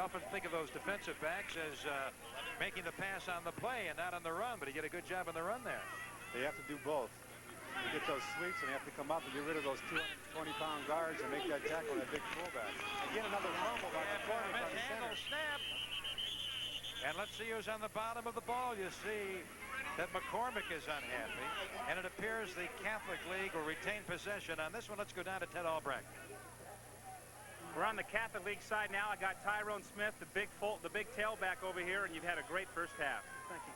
often think of those defensive backs as making the pass on the play and not on the run, but he did a good job on the run there. They have to do both. You get those sweeps and they have to come up and get rid of those 220-pound guards and make that tackle on that big fullback. Again, another fumble by McCormick on the center. Snap. And let's see who's on the bottom of the ball. You see that McCormick is unhappy, and it appears the Catholic League will retain possession on this one. Let's go down to Ted Albrecht. We're on the Catholic League side now. I got Tyrone Smith, the big tailback over here, and you've had a great first half. Thank you.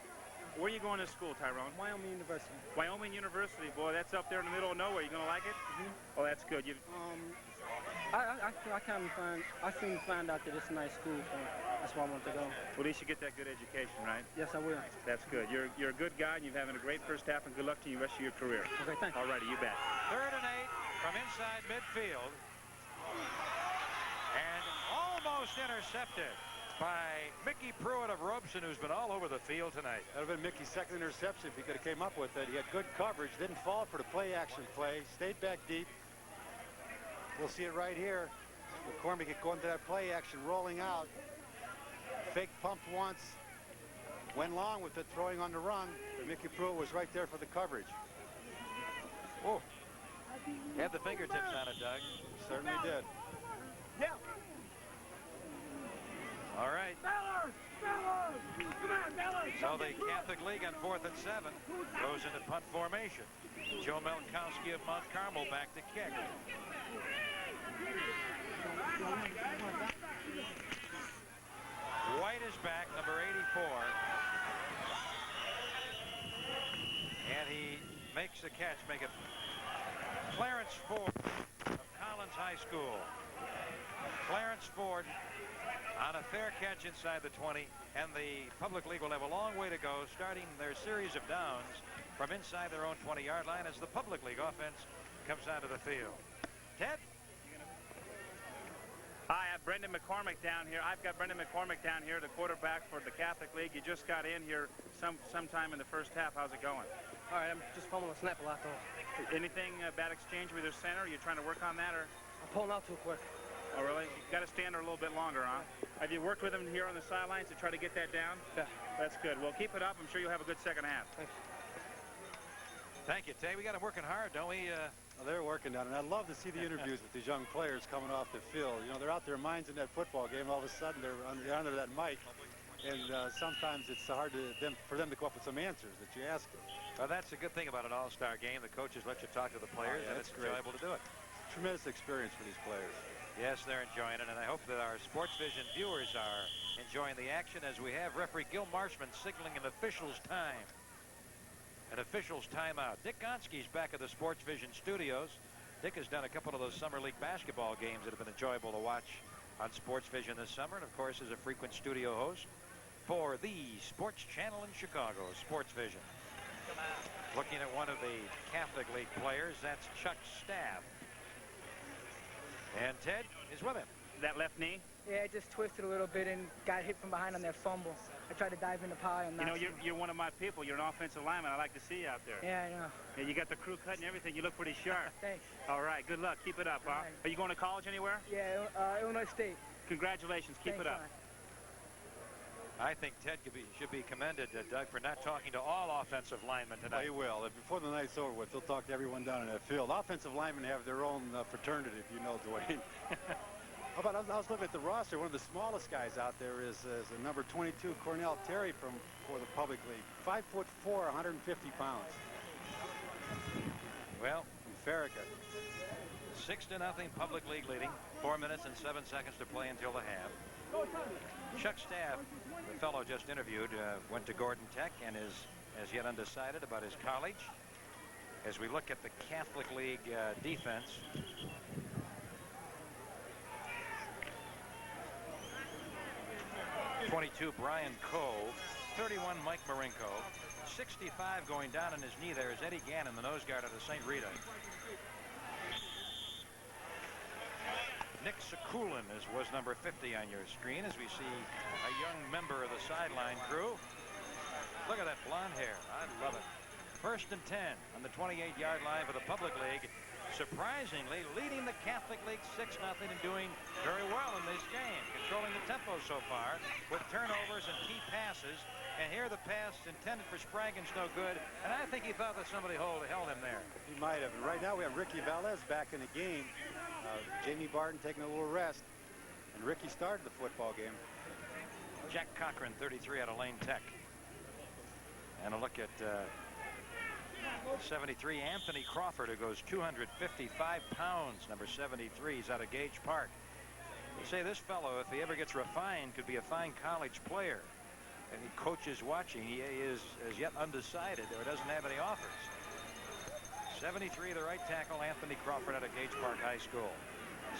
Where are you going to school, Tyrone? Wyoming University. Wyoming University, boy, that's up there in the middle of nowhere. You gonna like it? Mm-hmm. Oh, that's good. I seem to find out that it's a nice school, so that's why I want to go. Well, at least you get that good education, right? Yes, I will. That's good. You're a good guy, and you're having a great first half, and good luck to you the rest of your career. Okay, thanks. All righty, you bet. 3rd and 8 from inside midfield. And almost intercepted by Mickey Pruitt of Robeson, who's been all over the field tonight. That would have been Mickey's second interception if he could have came up with it. He had good coverage, didn't fall for the play-action play, stayed back deep. We'll see it right here. McCormick going to that play-action, rolling out. Fake pumped once, went long with it, throwing on the run, but Mickey Pruitt was right there for the coverage. Oh, had the fingertips on it, Doug. Certainly did. Yeah. All right. So the Catholic League on 4th and 7 goes into punt formation. Joe Melkowski of Mount Carmel back to kick. White is back, number 84. And he makes the catch, make it Clarence Ford of Collins High School. Clarence Ford on a fair catch inside the 20, and the Public League will have a long way to go, starting their series of downs from inside their own 20-yard line as the Public League offense comes onto the field. Ted? Hi, I have Brendan McCormick down here. I've got Brendan McCormick down here, the quarterback for the Catholic League. You just got in here sometime in the first half. How's it going? All right, I'm just fumbling a snap a lot, though. Anything bad exchange with your center? Are you trying to work on that, or? I'm pulling out too quick. Oh, really? You've got to stand there a little bit longer, huh? Have you worked with him here on the sidelines to try to get that down? Yeah. That's good. Well, keep it up. I'm sure you'll have a good second half. Thanks. Thank you, Ted. We got him working hard, don't we? Well, they're working on it. I love to see the interviews with these young players coming off the field. You know, they're out there minds in that football game. All of a sudden, they're under that mic. And sometimes it's hard for them to come up with some answers that you ask them. Well, that's a good thing about an all-star game. The coaches let you talk to the players, and it's enjoyable to do it. Tremendous experience for these players. Yes, they're enjoying it, and I hope that our Sports Vision viewers are enjoying the action as we have referee Gil Marshman signaling an official's time. An official's timeout. Dick Gonski's back at the Sports Vision studios. Dick has done a couple of those Summer League basketball games that have been enjoyable to watch on Sports Vision this summer, and of course is a frequent studio host for the sports channel in Chicago, Sports Vision. Looking at one of the Catholic League players, that's Chuck Staff. And Ted is with him. That left knee? Yeah, it just twisted a little bit and got hit from behind on that fumble. I tried to dive in the pile and you know, you're one of my people. You're an offensive lineman. I like to see you out there. Yeah, I know. Yeah, you got the crew cut and everything. You look pretty sharp. Thanks. All right, good luck. Keep it up, huh? Right. Are you going to college anywhere? Yeah, Illinois State. Congratulations. Keep Thanks, it up. Ron. I think Ted should be commended, Doug, for not talking to all offensive linemen tonight. They will. Before the night's over with, they'll talk to everyone down in that field. Offensive linemen have their own fraternity, if you know, Dwayne. How about, I was looking at the roster. One of the smallest guys out there is a number 22, Cornell Terry for the Public League. 5'4", 150 pounds. Well, from Farragut. 6-0 Public League leading. 4 minutes and 7 seconds to play until the half. Chuck Staff, the fellow just interviewed, went to Gordon Tech and is as yet undecided about his college. As we look at the Catholic League defense, .22 Brian Cove, 31 Mike Marinko, 65 going down on his knee there is Eddie Gannon, the nose guard of the St. Rita. Nick Sakulin was number 50 on your screen as we see a young member of the sideline crew. Look at that blonde hair. I love it. 1st and 10 on the 28-yard line for the Public League surprisingly leading the Catholic League 6-0 and doing very well in this game, controlling the tempo so far with turnovers and key passes. And here the pass intended for Spraggins no good, and I think he thought that somebody held him there. He might have. And right now we have Ricky Velez back in the game. Jamie Barton taking a little rest, and Ricky started the football game. Jack Cochran, 33, out of Lane Tech. And a look at 73, Anthony Crawford, who goes 255 pounds, number 73. He's out of Gage Park. They say this fellow, if he ever gets refined, could be a fine college player. And the coach is watching. He is as yet undecided or doesn't have any offers. 73, the right tackle, Anthony Crawford, out of Gage Park High School.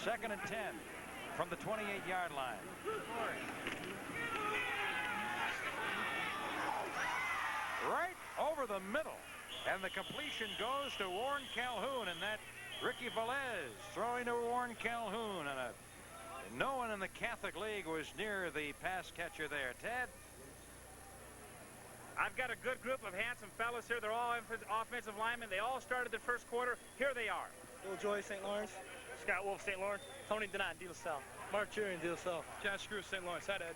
2nd and 10 from the 28-yard line. Right over the middle, and the completion goes to Warren Calhoun, and that Ricky Velez throwing to Warren Calhoun, and no one in the Catholic League was near the pass catcher there. Ted? I've got a good group of handsome fellas here. They're all offensive linemen. They all started the first quarter. Here they are. Bill Joy, St. Lawrence. Scott Wolf, St. Lawrence. Tony Donat, De La Salle. Mark Churian, De La Salle. John Screw, St. Lawrence. Hi, Ed.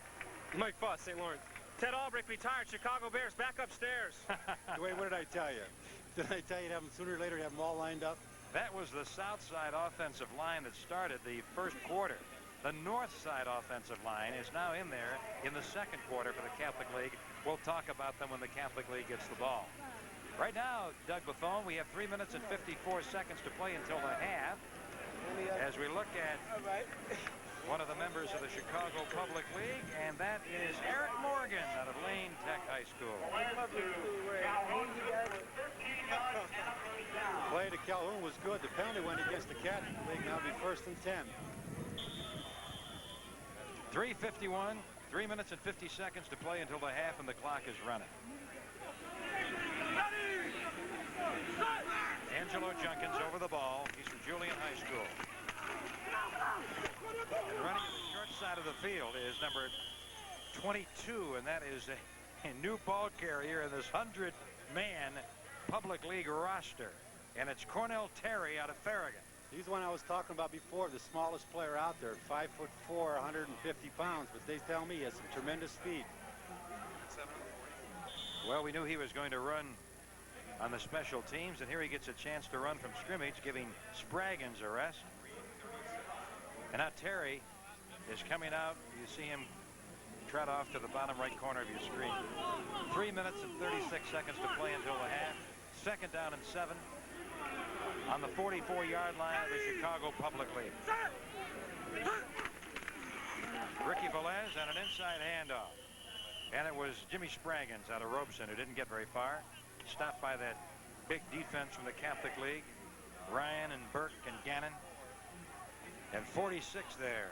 Mike Foss, St. Lawrence. Ted Albrecht retired. Chicago Bears back upstairs. Wait, what did I tell you? Did I tell you to have them sooner or later have them all lined up? That was the south side offensive line that started the first quarter. The north side offensive line is now in there in the second quarter for the Catholic League. We'll talk about them when the Catholic League gets the ball. Right now, Doug Buffone, we have 3 minutes and 54 seconds to play until the half. As we look at one of the members of the Chicago Public League, and that is Eric Morgan out of Lane Tech High School. Play to Calhoun was good. The penalty went against the Catholic League. Now it'll be 1st and 10. 3:51, 3 minutes and 50 seconds to play until the half, and the clock is running. Angelo Junkins over the ball. He's from Julian High School. And running to the short side of the field is number 22, and that is a new ball carrier in this 100-man Public League roster. And it's Cornell Terry out of Farragut. He's the one I was talking about before, the smallest player out there, 5'4", 150 pounds, but they tell me he has some tremendous speed. Well, we knew he was going to run on the special teams, and here he gets a chance to run from scrimmage, giving Spraggins a rest. And now Terry is coming out. You see him trot off to the bottom right corner of your screen. 3 minutes and 36 seconds to play until the half. 2nd down and 7 on the 44-yard line of the Chicago Public League. Ricky Velez and an inside handoff. And it was Jimmy Spraggins out of Robeson who didn't get very far. Stopped by that big defense from the Catholic League. Ryan and Burke and Gannon. And 46 there.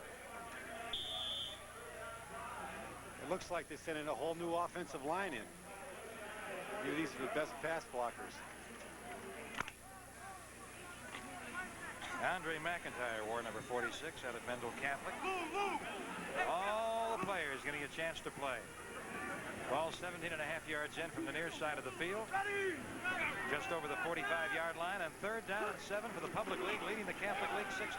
It looks like they sent in a whole new offensive line in. Maybe these are the best pass blockers. Andre McIntyre wore number 46 out of Mendel Catholic. All the players getting a chance to play. Ball 17.5 yards in from the near side of the field. Just over the 45-yard line, and 3rd down and 7 for the Public League, leading the Catholic League 6-0.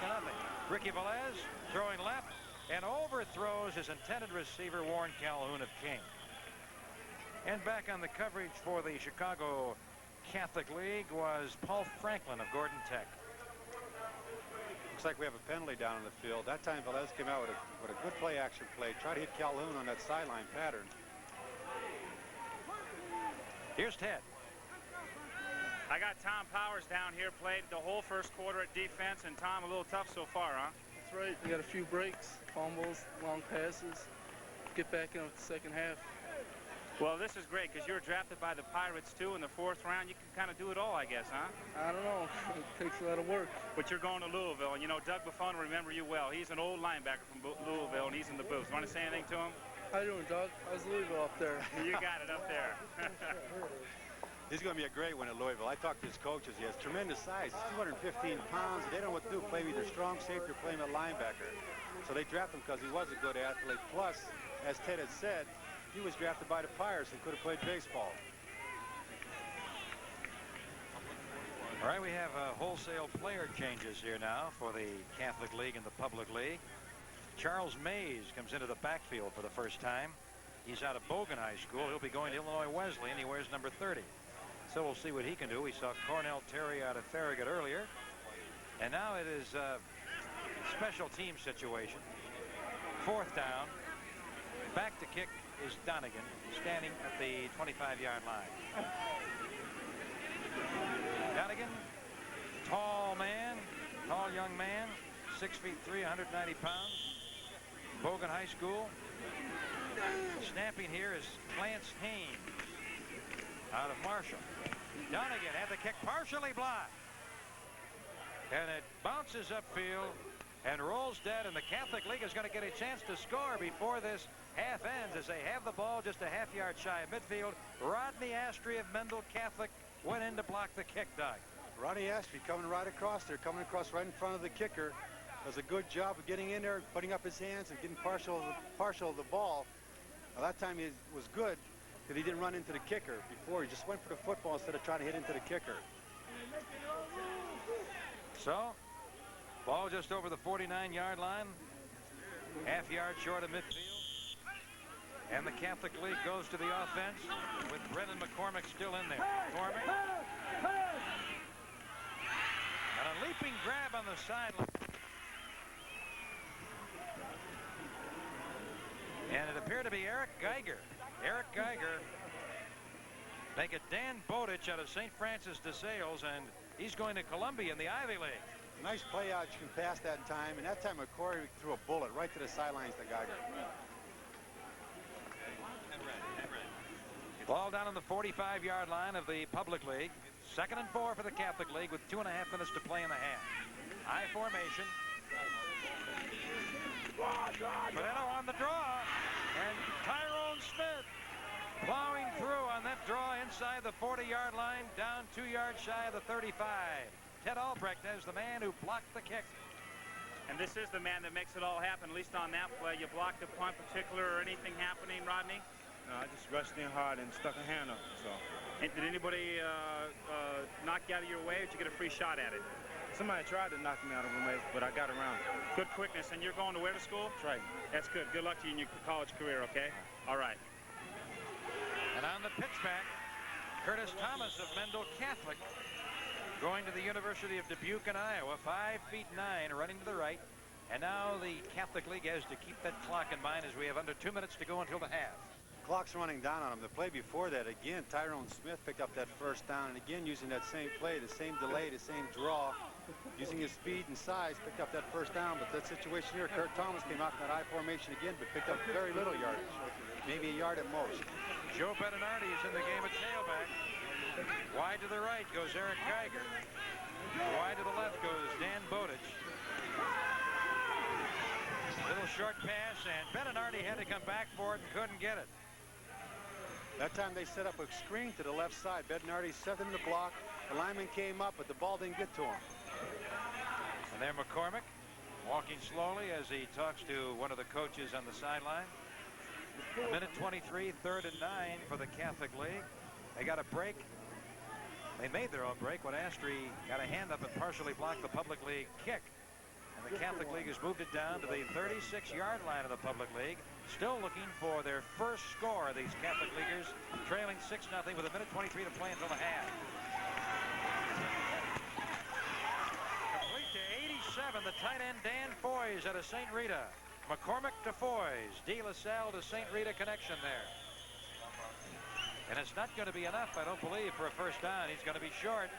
Ricky Velez throwing left and overthrows his intended receiver, Warren Calhoun of King. And back on the coverage for the Chicago Catholic League was Paul Franklin of Gordon Tech. Looks like we have a penalty down on the field. That time Velez came out with a good play action play. Tried to hit Calhoun on that sideline pattern. Here's Ted. I got Tom Powers down here, played the whole first quarter at defense, and Tom, a little tough so far, huh? That's right. We got a few breaks, fumbles, long passes. Get back in with the second half. Well, this is great because you were drafted by the Pirates, too, in the 4th round. You can kind of do it all, I guess, huh? I don't know. It takes a lot of work. But you're going to Louisville, and, you know, Doug Buffone will remember you well. He's an old linebacker from Louisville, and he's in the booth. Want to say anything to him? How you doing, Doug? How's Louisville up there? You got it up there. He's going to be a great one at Louisville. I talked to his coaches. He has tremendous size. He's 215 pounds. They don't know what to do. Play him either strong safety or play him at linebacker. So they draft him because he was a good athlete. Plus, as Ted had said, he was drafted by the Pirates and could have played baseball. All right, we have wholesale player changes here now for the Catholic League and the Public League. Charles Mays comes into the backfield for the first time. He's out of Bogan High School. He'll be going to Illinois Wesleyan. He wears number 30. So we'll see what he can do. We saw Cornell Terry out of Farragut earlier. And now it is a special team situation. 4th down. Back to kick is Donegan, standing at the 25-yard line. Donegan, tall man, tall young man, 6'3", 190 pounds. Bogan High School. Snapping here is Clarence Haynes out of Marshall. Donegan had the kick partially blocked. And it bounces upfield and rolls dead, and the Catholic League is going to get a chance to score before this half ends as they have the ball just a half-yard shy of midfield. Rodney Astry of Mendel Catholic went in to block the kick, Doug. Rodney Astry coming right across there, coming across right in front of the kicker. Does a good job of getting in there, putting up his hands, and getting partial of the ball. Now, that time he was good because he didn't run into the kicker. Before, he just went for the football instead of trying to hit into the kicker. So, ball just over the 49-yard line, half-yard short of midfield. And the Catholic League goes to the offense with Brendan McCormick still in there. McCormick. And a leaping grab on the sideline. And it appeared to be Eric Geiger. Eric Geiger make it Dan Bowditch out of St. Francis de Sales, and he's going to Columbia in the Ivy League. Nice play out. You can pass that time. And that time McCory threw a bullet right to the sidelines to Geiger. Ball down on the 45-yard line of the Public League. 2nd and 4 for the Catholic League with 2.5 minutes to play in the half. High formation. Moreno on the draw, and Tyrone Smith plowing through on that draw inside the 40-yard line, down 2 yards shy of the 35. Ted Albrecht is the man who blocked the kick. And this is the man that makes it all happen, at least on that play. You blocked the punt particular or anything happening, Rodney? No, I just rushed in hard and stuck a hand up. So. And did anybody knock you out of your way, or did you get a free shot at it? Somebody tried to knock me out of my way, but I got around it. Good quickness. And you're going to where to school? That's right. That's good. Good luck to you in your college career, okay? All right. And on the pitchback, Curtis Thomas of Mendel Catholic going to the University of Dubuque in Iowa, 5'9", running to the right. And now the Catholic League has to keep that clock in mind as we have under 2 minutes to go until the half. Clock's running down on him. The play before that, again, Tyrone Smith picked up that first down, and again, using that same play, the same delay, the same draw, using his speed and size, picked up that first down. But that situation here, Kurt Thomas came out in that I formation again, but picked up very little yardage, maybe a yard at most. Joe Bettinardi is in the game at tailback. Wide to the right goes Eric Geiger. Wide to the left goes Dan Bowditch. Little short pass, and Bettinardi had to come back for it and couldn't get it. That time they set up a screen to the left side. Bettinardi set him in the block. The lineman came up, but the ball didn't get to him. And there McCormick walking slowly as he talks to one of the coaches on the sideline. 1:23, 3rd and 9 for the Catholic League. They got a break. They made their own break when Astry got a hand up and partially blocked the Public League kick. And the Catholic League has moved it down to the 36-yard line of the Public League. Still looking for their first score, these Catholic Leaguers, trailing 6-0 with 1:23 to play until the half. Complete to 87, the tight end Dan Foys out of St. Rita. McCormick to Foys. De La Salle to St. Rita connection there. And it's not going to be enough, I don't believe, for a first down. He's going to be short.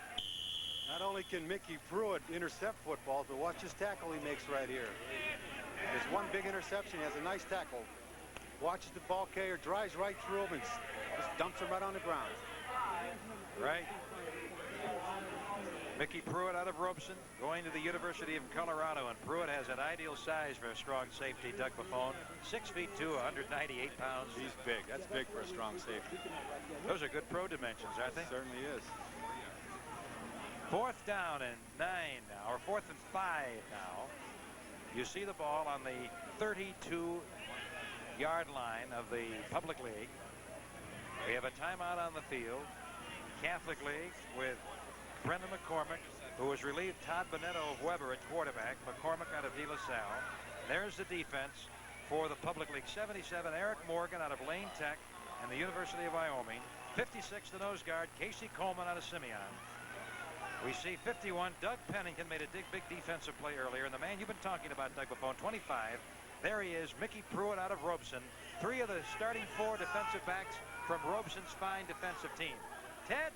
Not only can Mickey Pruitt intercept footballs, but watch this tackle he makes right here. There's one big interception. He has a nice tackle. Watches the ball carrier, drives right through him, and just dumps him right on the ground. Right. Mickey Pruitt out of Robeson, going to the University of Colorado, and Pruitt has an ideal size for a strong safety. Doug Buffone, 6'2", 198 pounds. He's big. That's big for a strong safety. Those are good pro dimensions, aren't they? Certainly is. 4th down and 9 now, or 4th and 5 now. You see the ball on the 32-yard line of the Public League. We have a timeout on the field. Catholic League with Brendan McCormick, who has relieved Todd Bonetto of Weber at quarterback. McCormick out of De La Salle. There's the defense for the Public League. 77, Eric Morgan out of Lane Tech and the University of Wyoming. 56, the nose guard, Casey Coleman out of Simeon. We see 51, Doug Pennington made a big defensive play earlier. And the man you've been talking about, Doug Buffone, 25. There he is, Mickey Pruitt out of Robeson. 3 of the starting 4 defensive backs from Robeson's fine defensive team. Ted?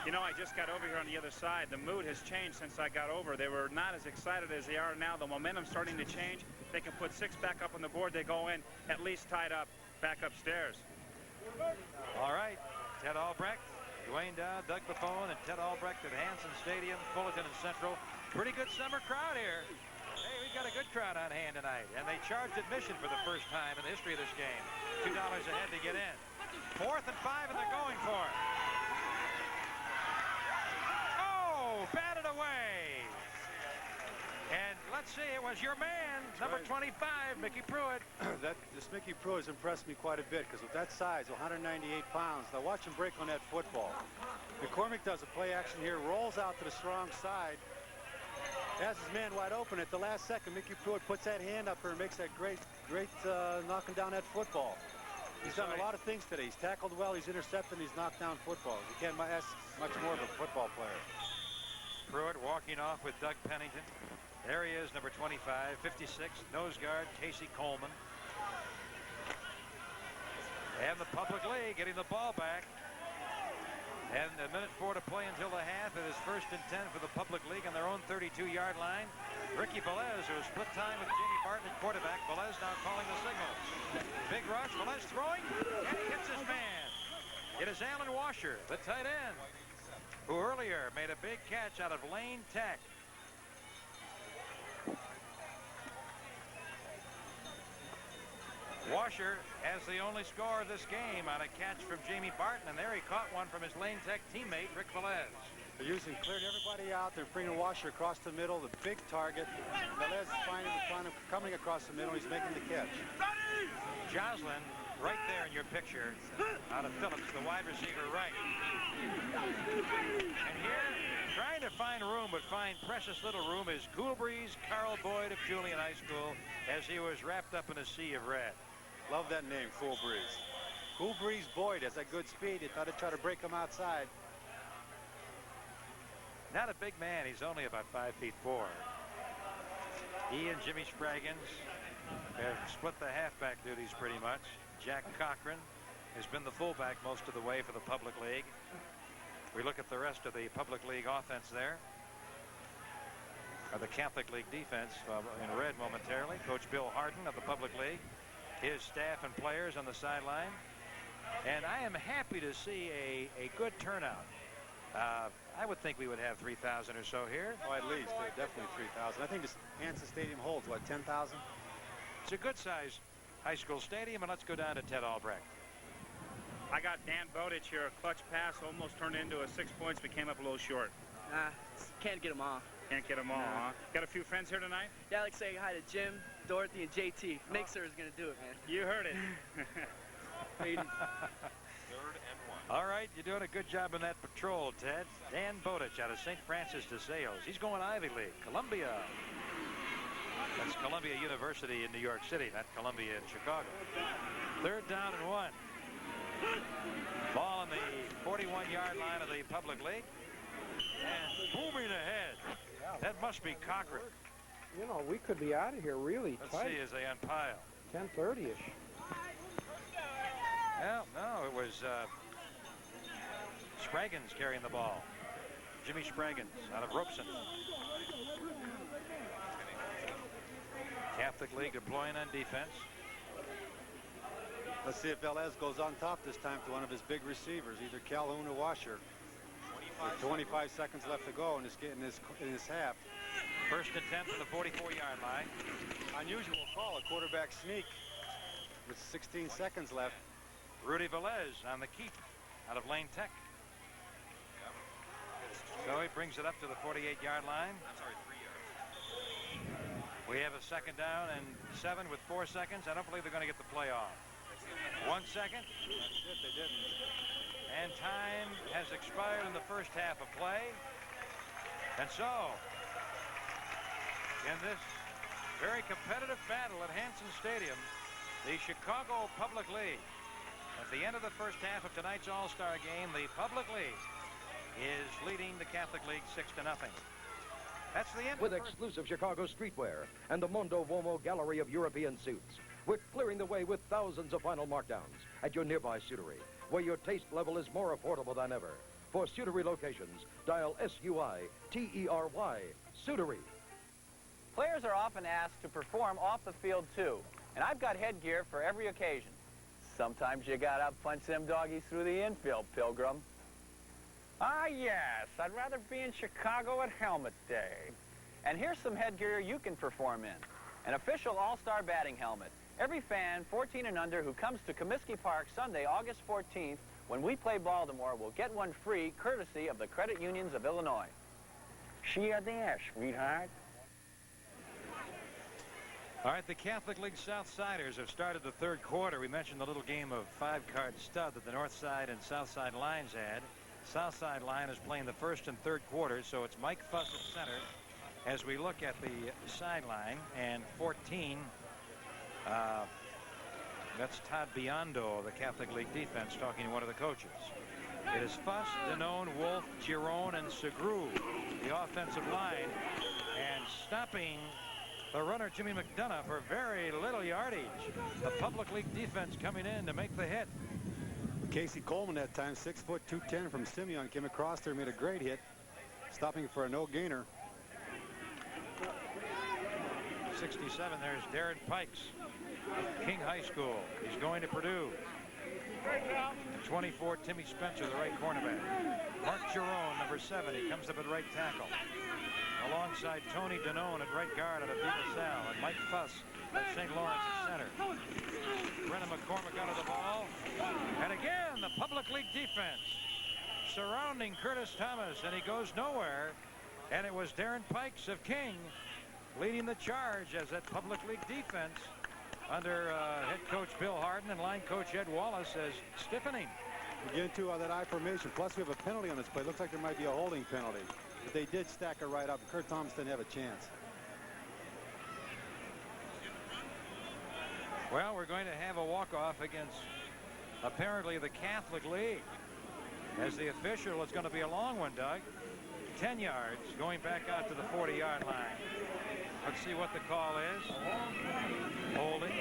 You know, I just got over here on the other side. The mood has changed since I got over. They were not as excited as they are now. The momentum's starting to change. They can put 6 back up on the board. They go in at least tied up back upstairs. All right, Ted Albrecht, Dwayne Dowd, Doug Buffone, and Ted Albrecht at Hanson Stadium, Fullerton and Central. Pretty good summer crowd here. Hey, we've got a good crowd on hand tonight. And they charged admission for the first time in the history of this game. $2 a head to get in. 4th and 5, and they're going for it. Oh, batted away. And let's see, it was your man, number 25, Mickey Pruitt. This Mickey Pruitt has impressed me quite a bit because with that size, 198 pounds, now watch him break on that football. McCormick does a play action here, rolls out to the strong side, has his man wide open. At the last second, Mickey Pruitt puts that hand up here and makes that great knocking down that football. He's done a lot of things today. He's tackled well, he's intercepted, he's knocked down footballs. You can't ask much more of a football player. Pruitt walking off with Doug Pennington. There he is, number 25, 56, nose guard, Casey Coleman. And the Public League getting the ball back. And a minute 4 to play until the half. It is 1st and 10 for the Public League on their own 32-yard line. Ricky Velez, who has split time with Jamie Barton at quarterback. Velez now calling the signals. Big rush, Velez throwing, and he hits his man. It is Alan Washer, the tight end, who earlier made a big catch out of Lane Tech. Washer has the only score of this game on a catch from Jamie Barton, and there he caught one from his Lane Tech teammate, Rick Velez. They're cleared everybody out. They're bringing Washer across the middle, the big target. Velez is finding him coming across the middle. He's making the catch. Joslin, right there in your picture, out of Phillips, the wide receiver right. And here, trying to find room, but find precious little room, is Cool Breeze Carl Boyd of Julian High School as he was wrapped up in a sea of red. Love that name, Cool Breeze. Cool Breeze Boyd has that good speed. He thought he'd try to break him outside. Not a big man. He's only about 5'4". He and Jimmy Spraggins have split the halfback duties pretty much. Jack Cochran has been the fullback most of the way for the Public League. We look at the rest of the Public League offense there. Or the Catholic League defense in red momentarily. Coach Bill Harden of the Public League. His staff and players on the sideline. And I am happy to see a good turnout. I would think we would have 3,000 or so here. Oh, at least. Definitely 3,000. I think this Hanson Stadium holds, what, 10,000? It's a good-sized high school stadium, and let's go down to Ted Albrecht. I got Dan Bowditch here. A clutch pass almost turned into a 6 points, but came up a little short. Can't get them all. Can't get them all, huh? Got a few friends here tonight? Yeah, I'd like to say hi to Jim, Dorothy, and JT. Mixer is going to do it, man. You heard it. All right, you're doing a good job in that patrol, Ted. Dan Bowditch out of St. Francis de Sales. He's going Ivy League. Columbia. That's Columbia University in New York City, not Columbia in Chicago. 3rd down and 1. Ball on the 41-yard line of the Public League. And booming ahead. That must be Cochran. You know, we could be out of here really Let's tight. see as they unpile. 10:30ish. Well, no, it was Spraggins carrying the ball. Jimmy Spraggins out of Robeson. Catholic League deploying on defense. Let's see if Velez goes on top this time to one of his big receivers, either Calhoun or Washer. With 25 seconds left to go in this half. 1st and 10 from the 44-yard line. Unusual call, a quarterback sneak with 16 seconds left. Rudy Velez on the keep out of Lane Tech. So he brings it up to the 48-yard line. We have a 2nd down and 7 with 4 seconds. I don't believe they're going to get the play off. 1 second. That's it, they didn't. And time has expired in the first half of play. And so, in this very competitive battle at Hanson Stadium, the Chicago Public League, at the end of the first half of tonight's All-Star game, the Public League is leading the Catholic League 6-0. That's the end. With exclusive Chicago streetwear and the Mondo Uomo gallery of European suits, we're clearing the way with thousands of vinyl markdowns at your nearby suitery, where your taste level is more affordable than ever. For suitery locations, dial S-U-I-T-E-R-Y, Suitery. Players are often asked to perform off the field, too, and I've got headgear for every occasion. Sometimes you gotta punch them doggies through the infield, Pilgrim. Ah, yes, I'd rather be in Chicago at Helmet Day. And here's some headgear you can perform in. An official all-star batting helmet. Every fan 14 and under who comes to Comiskey Park Sunday, August 14th, when we play Baltimore, will get one free, courtesy of the Credit Unions of Illinois. See you there, sweetheart. All right, the Catholic League Southsiders have started the third quarter. We mentioned the little game of five-card stud that the North Side and South Side lines had. Southside line is playing the first and third quarters, so it's Mike Fuss at center as we look at the sideline. And 14, that's Todd Biondo, the Catholic League defense, talking to one of the coaches. It is Fuss, Danone, Wolf, Giron, and Segru, the offensive line, and stopping the runner Jimmy McDonough for very little yardage. The Public League defense coming in to make the hit. Casey Coleman that time, 6 foot 210 from Simeon, came across there, made a great hit, stopping for a no gainer. 67, there's Darren Pikes of King High School. He's going to Purdue. 24, Timmy Spencer, the right cornerback. Mark Giron, number 7, he comes up at right tackle. Alongside Tony Danone at right guard out of De La Salle, and Mike Fuss at St. Lawrence at center. Brennan McCormick out of the ball. And again, the Public League defense surrounding Curtis Thomas, and he goes nowhere. And it was Darren Pikes of King leading the charge as that Public League defense under head coach Bill Harden and line coach Ed Wallace is stiffening. Again, too, on that I formation. Plus, we have a penalty on this play. Looks like there might be a holding penalty. But they did stack it right up. Kurt Thomas didn't have a chance. Well, we're going to have a walk-off against apparently the Catholic League. As the official, it's going to be a long one, Doug. 10 yards going back out to the 40-yard line. Let's see what the call is. Holding.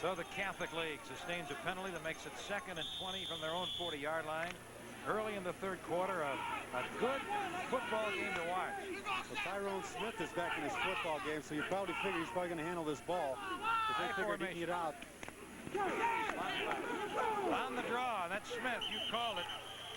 So the Catholic League sustains a penalty that makes it 2nd and 20 from their own 40-yard line. Early in the third quarter, a good football game to watch. Well, Tyrone Smith is back in his football game, so you probably figure he's probably going to handle this ball. If they figure he can get out. On the draw, that's Smith. You called it.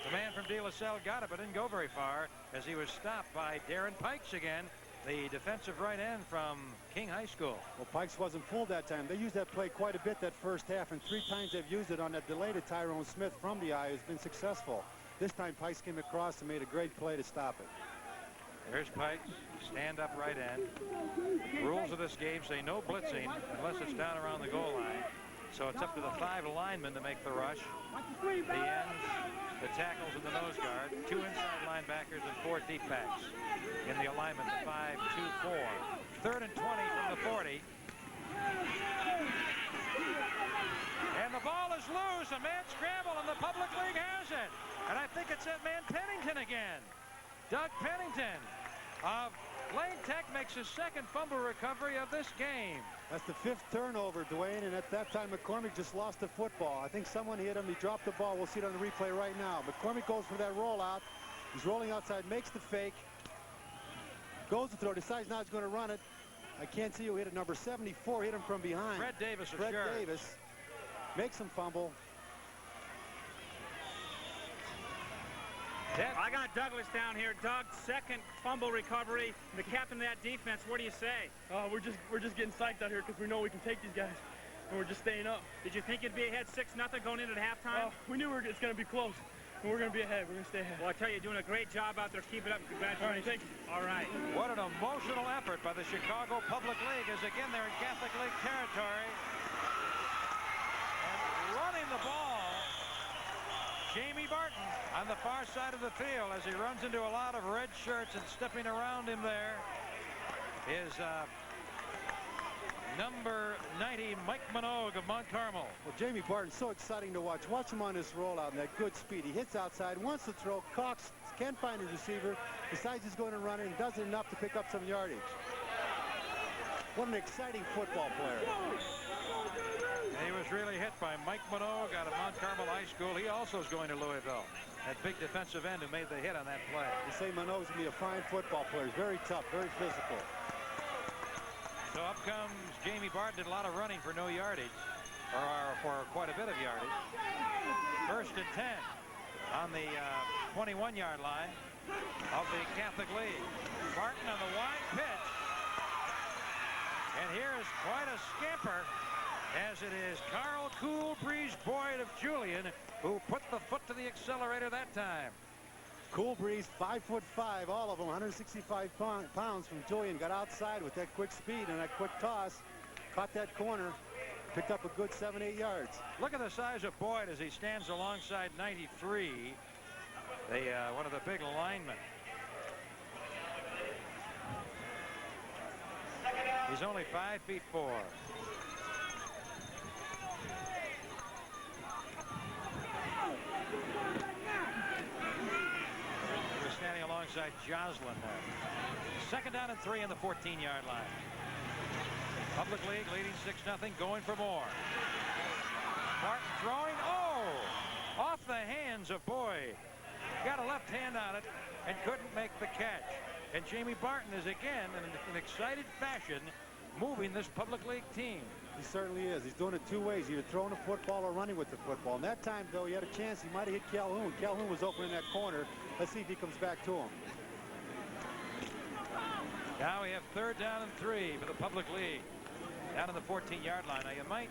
The man from De La Salle got it, but didn't go very far as he was stopped by Darren Pikes again, the defensive right end from King High School. Well, Pikes wasn't pulled that time. They used that play quite a bit that first half, and 3 times they've used it on that delay to Tyrone Smith from the eye, who's been successful. This time Pikes came across and made a great play to stop it. There's Pikes, stand up right end. Rules of this game say no blitzing unless it's down around the goal line. So it's up to the 5 linemen to make the rush. The ends, the tackles, and the nose guard. 2 inside linebackers and 4 deep backs in the alignment, the 5-2-4. 3rd and 20 from the 40. And the ball is loose. A man scramble, and the Public League has it. And I think it's that man Pennington again. Doug Pennington of Lane Tech makes his 2nd fumble recovery of this game. That's the 5th turnover, Dwayne, and at that time McCormick just lost the football. I think someone hit him. He dropped the ball. We'll see it on the replay right now. McCormick goes for that rollout. He's rolling outside, makes the fake, goes to throw, decides now he's going to run it. I can't see who hit it. Number 74 hit him from behind. Fred Davis. Fred Davis makes him fumble. I got Douglas down here. Doug, 2nd fumble recovery. The captain of that defense, what do you say? We're just getting psyched out here because we know we can take these guys, and we're just staying up. Did you think you'd be ahead 6-0 going into halftime? We knew it's going to be close, and we're going to be ahead. We're going to stay ahead. Well, I tell you, you're doing a great job out there. Keep it up. Congratulations. All right, thank you. All right. What an emotional effort by the Chicago Public League as again they're in Catholic League territory. running the ball. Jamie Barton on the far side of the field as he runs into a lot of red shirts, and stepping around him there is number 90, Mike Minogue of Mount Carmel. Well, Jamie Barton's so exciting to watch. Watch him on this rollout and that good speed. He hits outside, wants to throw. Cox can't find his receiver. Decides he's going to run it and does it enough to pick up some yardage. What an exciting football player. He was really hit by Mike Minogue out of Mount Carmel High School. He also is going to Louisville. That big defensive end who made the hit on that play. You say Minogue's going to be a fine football player. He's very tough, very physical. So up comes Jamie Barton. Did a lot of running for no yardage, or for quite a bit of yardage. 1st and 10 on the 21-yard line of the Catholic League. Barton on the wide pitch. And here is quite a scamper, as it is Carl Cool Breeze Boyd of Julian who put the foot to the accelerator that time. Cool Breeze, 5'5", all of them, 165 pounds from Julian. Got outside with that quick speed and that quick toss. Caught that corner. Picked up a good 7-8 yards. Look at the size of Boyd as he stands alongside 93, one of the big linemen. He's only 5'4". He was standing alongside Joslin there. 2nd down and 3 on the 14-yard line. Public League leading 6-0, going for more. Barton throwing. Oh! Off the hands of Boyd. Got a left hand on it and couldn't make the catch. And Jamie Barton is again in an excited fashion moving this Public League team. He certainly is. He's doing it two ways, either throwing the football or running with the football. And that time, though, he had a chance. He might have hit Calhoun. Calhoun was open in that corner. Let's see if he comes back to him. Now we have 3rd down and 3 for the Public League. Down on the 14-yard line. Now you might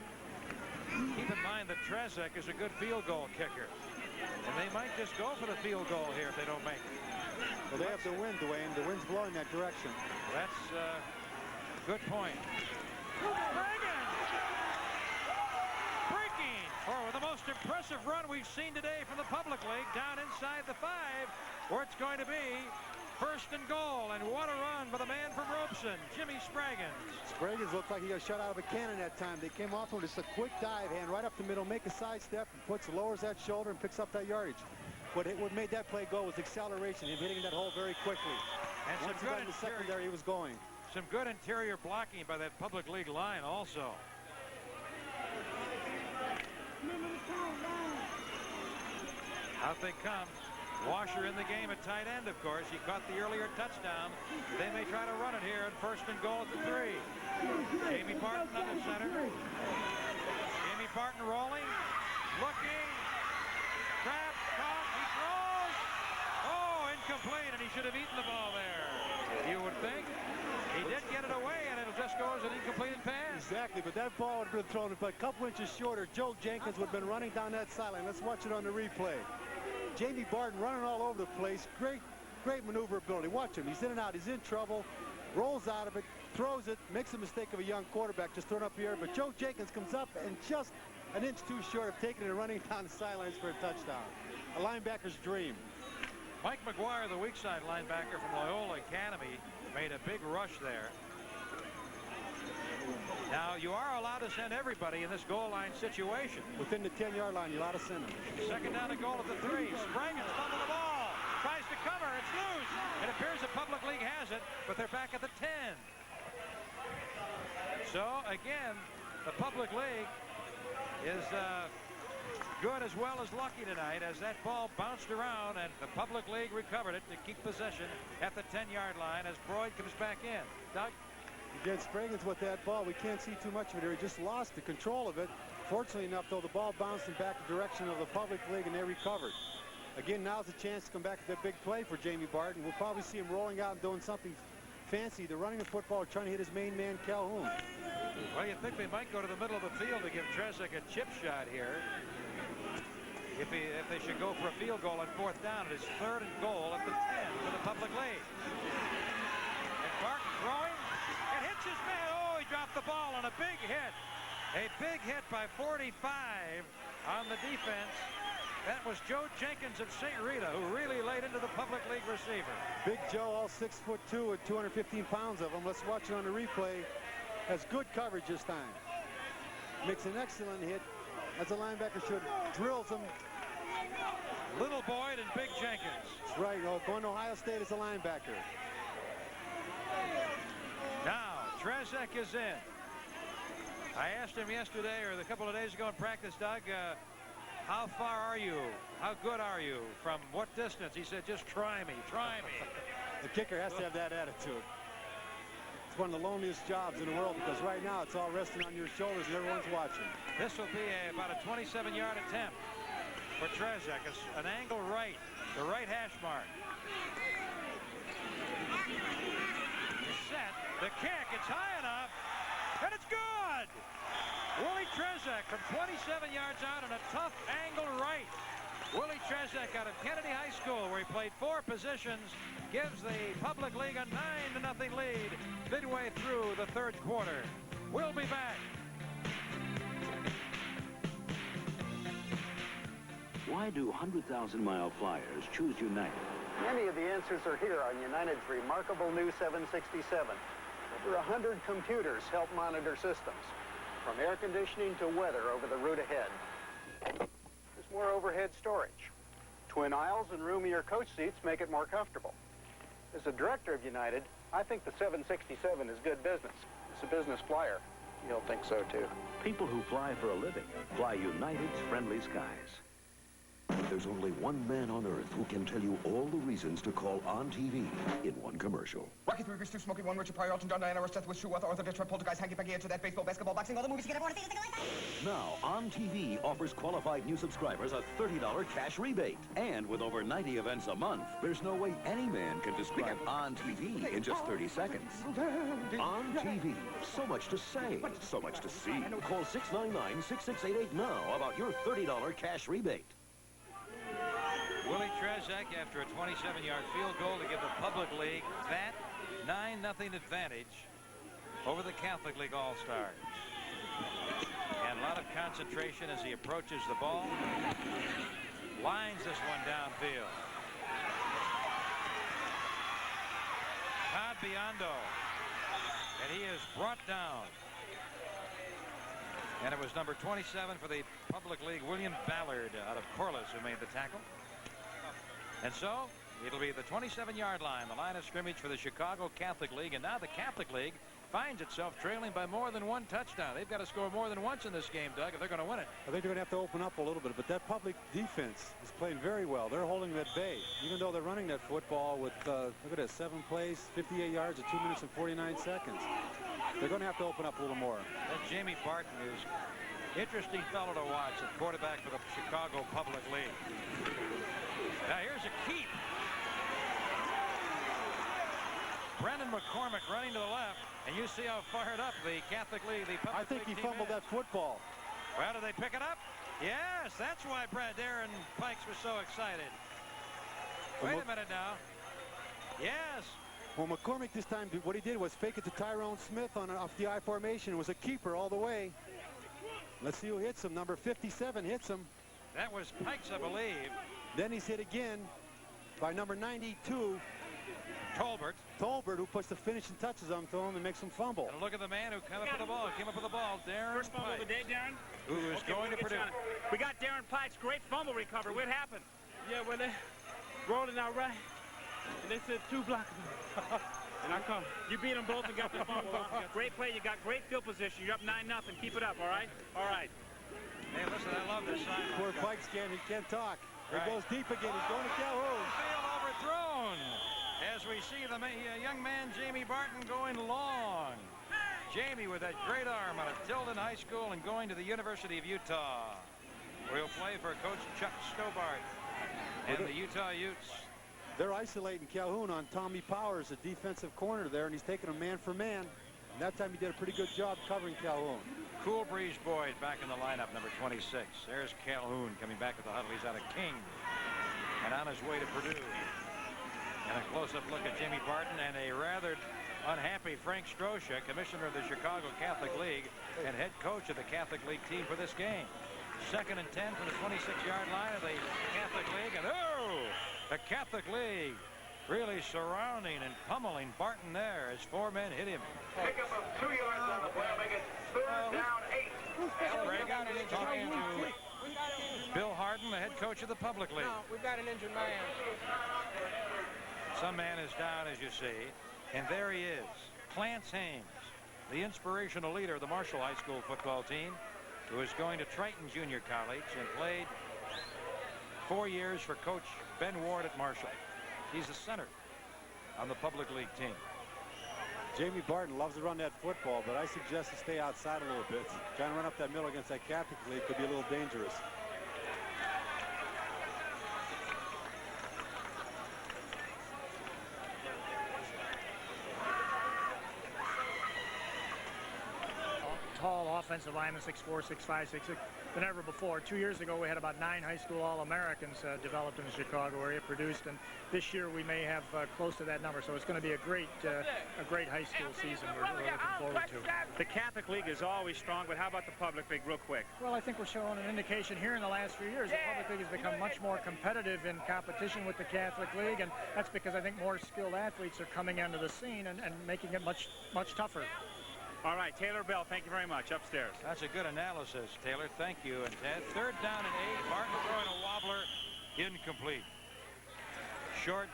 keep in mind that Trezek is a good field goal kicker. And they might just go for the field goal here if they don't make it. Well, they have the wind, Dwayne. The wind's blowing that direction. That's a good point. Reagan! Breaking for the most impressive run we've seen today from the Public League, down inside the 5, where it's going to be 1st and goal. And what a run by the man from Robeson, Jimmy Spraggins. Spraggins looked like he got shot out of a cannon that time. They came off with just a quick dive hand right up the middle, make a sidestep, and lowers that shoulder and picks up that yardage. What made that play go was acceleration, him hitting that hole very quickly. And once he got in the secondary, he was going. Some good interior blocking by that Public League line also. Out they come. Washer in the game at tight end, of course. He caught the earlier touchdown. They may try to run it here at 1st and goal at the 3. Jamie Barton under center. Jamie Barton rolling, looking, grab, caught, he throws. Oh, incomplete, and he should have eaten the ball there, you would think. He did get it away, and it'll just go as an incompleted pass. Exactly, but that ball would have been thrown a couple inches shorter. Joe Jenkins would have been running down that sideline. Let's watch it on the replay. Jamie Barton running all over the place. Great maneuverability. Watch him. He's in and out. He's in trouble. Rolls out of it. Throws it. Makes a mistake of a young quarterback just throwing up here. But Joe Jenkins comes up and just an inch too short of taking it and running down the sidelines for a touchdown. A linebacker's dream. Mike McGuire, the weak side linebacker from Loyola Academy, made a big rush there. Now, you are allowed to send everybody in this goal line situation. Within the 10-yard line, you're allowed to send them. 2nd down and goal at the 3. Spraggins fumbled the ball. Tries to cover. It's loose. It appears the Public League has it, but they're back at the 10. So, again, the Public League is good as well as lucky tonight, as that ball bounced around and the Public League recovered it to keep possession at the 10-yard line as Boyd comes back in. Doug? Again, Spraggins with that ball, we can't see too much of it here. He just lost the control of it. Fortunately enough, though, the ball bounced in back the direction of the Public League, and they recovered. Again, now's the chance to come back with that big play for Jamie Barton. We'll probably see him rolling out and doing something fancy. They're running the football, or trying to hit his main man, Calhoun. Well, you think they might go to the middle of the field to give Trezek a chip shot here. If they should go for a field goal on 4th down, it is 3rd and goal at the 10 for the Public League. And Barton throwing. It hits his man. Oh, he dropped the ball on a big hit. A big hit by 45 on the defense. That was Joe Jenkins of St. Rita, who really laid into the public league receiver. Big Joe, all 6'2" with 215 pounds of him. Let's watch it on the replay. Has good coverage this time. Makes an excellent hit, as a linebacker should. Drills him. Little Boyd and Big Jenkins. That's right. Going to Ohio State as a linebacker. Now, Trezek is in. I asked him yesterday or a couple of days ago in practice, Doug, how far are you? How good are you? From what distance? He said, just try me, try me. The kicker has to have that attitude. It's one of the loneliest jobs in the world because right now it's all resting on your shoulders and everyone's watching. This will be about a 27-yard attempt for Trezek. It's an angle right, the right hash mark. He's set. The kick, it's high enough, and it's good! Willie Trezek from 27 yards out on a tough angle right. Willie Trezek out of Kennedy High School, where he played 4 positions, gives the public league a 9-0 lead midway through the 3rd quarter. We'll be back. Why do 100,000-mile flyers choose United? Many of the answers are here on United's remarkable new 767. Over 100 computers help monitor systems, from air conditioning to weather over the route ahead. There's more overhead storage. Twin aisles and roomier coach seats make it more comfortable. As a director of United, I think the 767 is good business. As a business flyer, you'll think so too. People who fly for a living fly United's friendly skies. There's only one man on earth who can tell you all the reasons to call on TV in one commercial. Rocky 3, Rich 2, Smokey 1, Richard Pryor, Elton John, Diana Ross, Death with Shoe, Arthur, Detroit, Poltergeist, Hanky Panky, Into That, Baseball, Basketball, Boxing, all the movies you get everyone to see, like that. Now, On TV offers qualified new subscribers a $30 cash rebate. And with over 90 events a month, there's no way any man can describe On TV in just 30 seconds. On TV. So much to say, so much to see. Call 699-6688 now about your $30 cash rebate. Willie Trezek after a 27-yard field goal to give the public league that 9-0 advantage over the Catholic League All-Stars. And a lot of concentration as he approaches the ball. Lines this one downfield. Todd Biondo. And he is brought down. And it was number 27 for the public league, William Ballard out of Corliss, who made the tackle. And so, it'll be the 27-yard line, the line of scrimmage for the Chicago Catholic League. And now the Catholic League finds itself trailing by more than 1 touchdown. They've got to score more than once in this game, Doug, if they're going to win it. I think they're going to have to open up a little bit, but that public defense is playing very well. They're holding at bay, even though they're running that football with, look at that, 7 plays, 58 yards at 2 minutes and 49 seconds. They're going to have to open up a little more. That Jamie Barton is interesting fellow to watch, the quarterback for the Chicago Public League. Now here's a keep. Brendan McCormick running to the left, and you see how fired up the Catholic League, the public I think league he team fumbled is. that football. Well, did they pick it up? Yes, that's why Darren Pikes was so excited. Wait a minute now. Yes. Well, McCormick this time, what he did was fake it to Tyrone Smith off the I formation. It was a keeper all the way. Let's see who hits him. Number 57 hits him. That was Pikes, I believe. Then he's hit again by number 92. Tolbert. Tolbert, who puts the finishing touches on to him and makes him fumble. And look at the man who came up with the ball. Darren First fumble of the day, Darren? Who is going to produce. We got Darren Pikes. Great fumble recovery. What happened? Yeah, well, they rolling out right, and they said 2 blockers. And I caught. You beat them both and got the fumble. Great play. You got great field position. You're up 9-0. Keep it up, all right? All right. Hey, listen, I love this sign. Poor Pikes he can't talk. Right. It goes deep again. He's going to Calhoun. Field overthrown. As we see the young man, Jamie Barton, going long. Jamie with that great arm out of Tilden High School and going to the University of Utah, where he'll play for Coach Chuck Stobart and the Utah Utes. They're isolating Calhoun on Tommy Powers, a defensive corner there, and he's taking him man for man. And that time he did a pretty good job covering Calhoun. Cool Breeze Boyd back in the lineup, number 26. There's Calhoun coming back at the huddle. He's out of King and on his way to Purdue. And a close-up look at Jamie Barton and a rather unhappy Frank Strosha, commissioner of the Chicago Catholic League and head coach of the Catholic League team for this game. 2nd and 10 from the 26-yard line of the Catholic League. And the Catholic League really surrounding and pummeling Barton there as 4 men hit him. Pick up 2 yards on the play, make it 3rd down 8. Reagan talking to Bill Harden, the head coach of the Public League. No, we've got an injured man. Some man is down, as you see. And there he is, Clarence Haynes, the inspirational leader of the Marshall High School football team, who is going to Triton Junior College and played 4 years for Coach Ben Ward at Marshall. He's the center on the Public League team. Jamie Barton loves to run that football, but I suggest to stay outside a little bit. Trying to run up that middle against that Catholic League could be a little dangerous. Tall offensive lineman, 6'4", 6'5", 6'6", than ever before. 2 years ago, we had about 9 high school All-Americans developed in the Chicago area, produced, and this year we may have close to that number. So it's going to be a great high school season we're looking forward to. The Catholic League is always strong, but how about the Public League, real quick? Well, I think we're showing an indication here in the last few years. The Public League has become much more competitive in competition with the Catholic League, and that's because I think more skilled athletes are coming onto the scene and making it much tougher. All right, Taylor Bell, thank you very much. Upstairs. That's a good analysis, Taylor. Thank you. And Ted, 3rd down and 8. Barton throwing a wobbler, incomplete. Short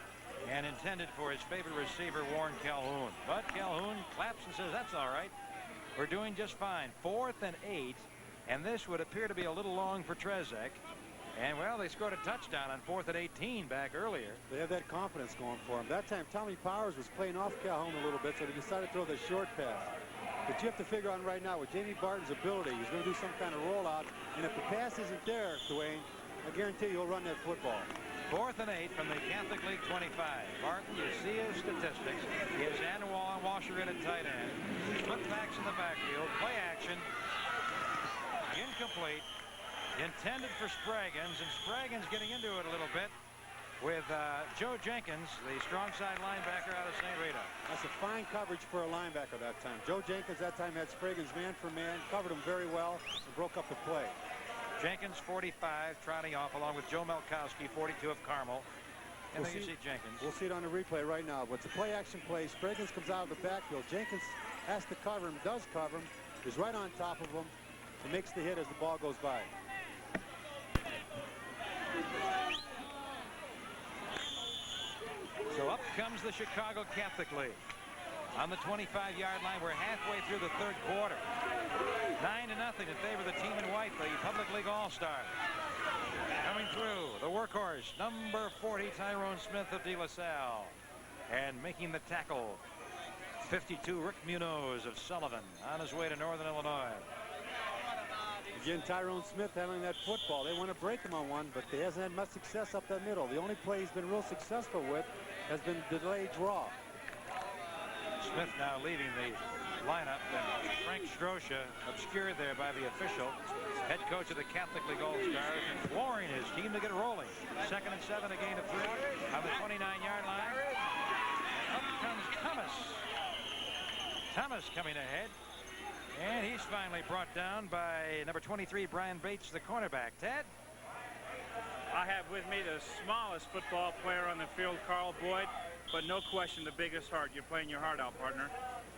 and intended for his favorite receiver, Warren Calhoun. But Calhoun claps and says, that's all right. We're doing just fine. 4th and 8. And this would appear to be a little long for Trezek. And, well, they scored a touchdown on 4th and 18 back earlier. They have that confidence going for them. That time, Tommy Powers was playing off Calhoun a little bit, so he decided to throw the short pass. But you have to figure out right now with Jamie Barton's ability, he's going to do some kind of rollout. And if the pass isn't there, Dwayne, I guarantee you'll run that football. 4th and 8 from the Catholic League 25. Barton, you see his statistics. He has Anwar and Washer in at tight end. Split backs in the backfield. Play action. Incomplete. Intended for Spraggins, and Spraggins getting into it a little bit with Joe Jenkins, the strong side linebacker out of St. Rita. That's a fine coverage for a linebacker that time. Joe Jenkins that time had Spraggins man for man, covered him very well, and broke up the play. Jenkins, 45, trotting off along with Joe Melkowski, 42 of Carmel. And then you see Jenkins. We'll see it on the replay right now. But it's a play action play. Spraggins comes out of the backfield. Jenkins has to cover him, does cover him, is right on top of him, and makes the hit as the ball goes by. So up comes the Chicago Catholic League. On the 25-yard line, we're halfway through the 3rd quarter. 9-0 in favor of the team in white, the Public League All-Stars. Coming through, the workhorse, number 40, Tyrone Smith of De La Salle. And making the tackle, 52, Rick Munoz of Sullivan, on his way to Northern Illinois. Again, Tyrone Smith handling that football. They want to break him on one, but he hasn't had much success up that middle. The only play he's been real successful with has been delayed draw. Smith now leaving the lineup, and Frank Strosha obscured there by the official. Head coach of the Catholic League All-Stars, imploring his team to get rolling. 2nd and 7, a gain of 3 on the 29-yard line. Up comes Thomas. Thomas coming ahead. And he's finally brought down by number 23, Brian Bates, the cornerback. Ted? I have with me the smallest football player on the field, Carl Boyd, but no question the biggest heart. You're playing your heart out, partner.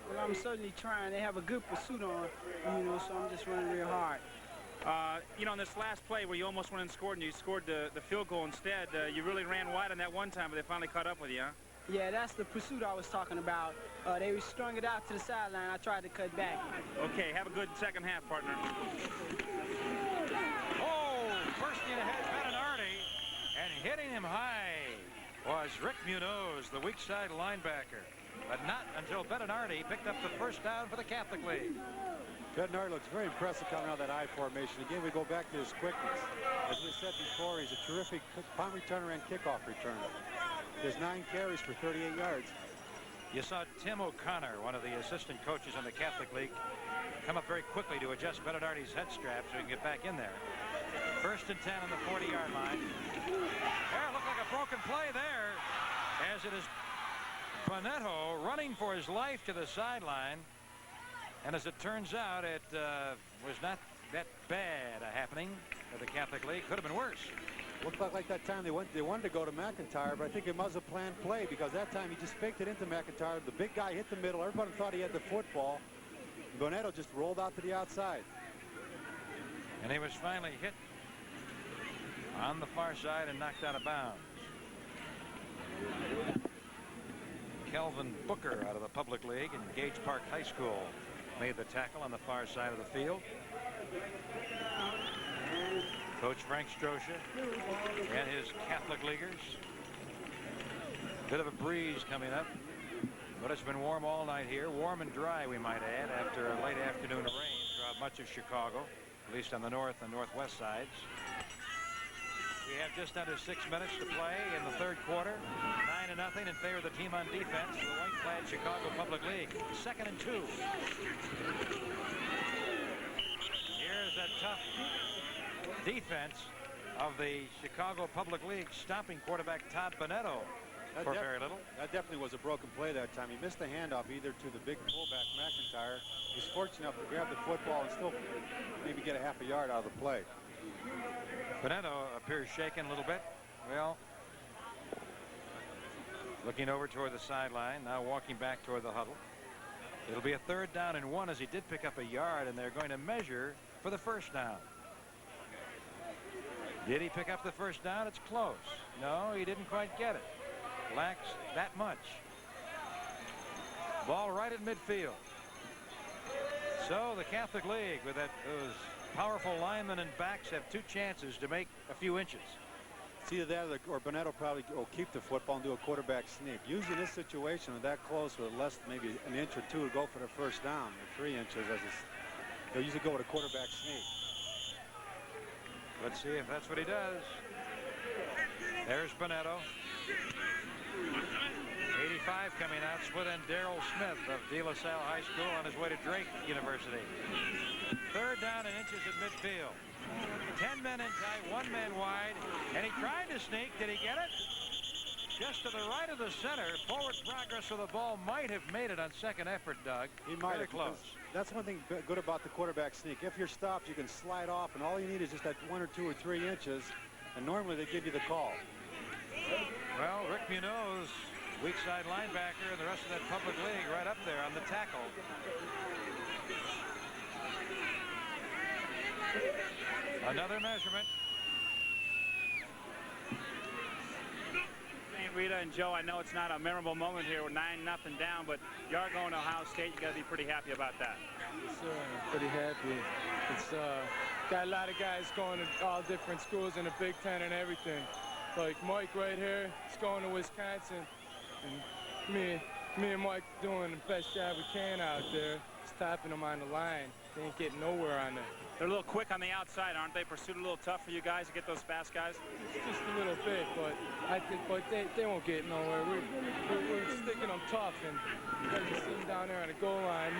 Well, I'm certainly trying. They have a good pursuit on, so I'm just running real hard. In this last play where you almost went and scored and you scored the field goal instead, you really ran wide on that one time, but they finally caught up with you, huh? Yeah, that's the pursuit I was talking about. They strung it out to the sideline. I tried to cut back. Okay, have a good second half, partner. Oh, bursting ahead, Beninardi, and hitting him high was Rick Munoz, the weak side linebacker. But not until Beninardi picked up the first down for the Catholic League. Bednar looks very impressive coming out of that I formation. Again, we go back to his quickness. As we said before, he's a terrific punt returner and kickoff returner. There's 9 carries for 38 yards. You saw Tim O'Connor, one of the assistant coaches in the Catholic League, come up very quickly to adjust Beninardi's head strap so he can get back in there. 1st and 10 on the 40-yard line. There looked like a broken play there, as it is Bonetto running for his life to the sideline. And as it turns out, it was not that bad a happening for the Catholic League. Could have been worse. Looked like that time they wanted to go to McIntyre, but I think it was a planned play because that time he just faked it into McIntyre. The big guy hit the middle. Everybody thought he had the football. Bonetto just rolled out to the outside. And he was finally hit on the far side and knocked out of bounds. Kelvin Booker out of the Public League in Gage Park High School made the tackle on the far side of the field. Coach Frank Strosha and his Catholic Leaguers. Bit of a breeze coming up, but it's been warm all night here. Warm and dry, we might add, after a late afternoon rain throughout much of Chicago, at least on the north and northwest sides. We have just under 6 minutes to play in the third quarter. 9-0 in favor of the team on defense. The white-clad Chicago Public League. 2nd and 2. Here's a tough defense of the Chicago Public League, stopping quarterback Todd Bonetto for very little. That definitely was a broken play that time. He missed the handoff either to the big fullback McIntyre. He was fortunate enough to grab the football and still maybe get a half a yard out of the play. Bonetto appears shaken a little bit. Well, looking over toward the sideline, now walking back toward the huddle. It'll be a 3rd down and 1 as he did pick up a yard, and they're going to measure for the first down. Did he pick up the first down? It's close. No, he didn't quite get it. Lacks that much. Ball right at midfield. So the Catholic League, with those powerful linemen and backs, have 2 chances to make a few inches. It's either that or Bonetto probably will keep the football and do a quarterback sneak. Usually in this situation, with that close, with less maybe an inch or 2 to go for the first down, or 3 inches, they'll usually go with a quarterback sneak. Let's see if that's what he does. There's Bonetto. 85 coming out. Split end Darrell Smith of De La Salle High School on his way to Drake University. 3rd down and inches at midfield. 10 men in tight, 1 man wide, and he tried to sneak. Did he get it? Just to the right of the center. Forward progress of the ball might have made it on second effort, Doug. He might have. Close. That's one thing good about the quarterback sneak. If you're stopped, you can slide off, and all you need is just that 1 or 2 or 3 inches, and normally they give you the call. Well, Rick Munoz, weak side linebacker, and the rest of that Public League right up there on the tackle. Another measurement. Rita and Joe, I know it's not a memorable moment here. We're 9-0 down, but you are going to Ohio State. You got to be pretty happy about that. Yes, sir. I'm pretty happy. It's got a lot of guys going to all different schools in the Big Ten and everything. Like Mike right here, he's going to Wisconsin, and me and Mike doing the best job we can out there, stopping them on the line. They ain't getting nowhere on there. They're a little quick on the outside, aren't they? Pursuit a little tough for you guys to get those fast guys? Just a little bit, but I think they won't get nowhere. We're sticking them tough, and you guys can see them down there on the goal line.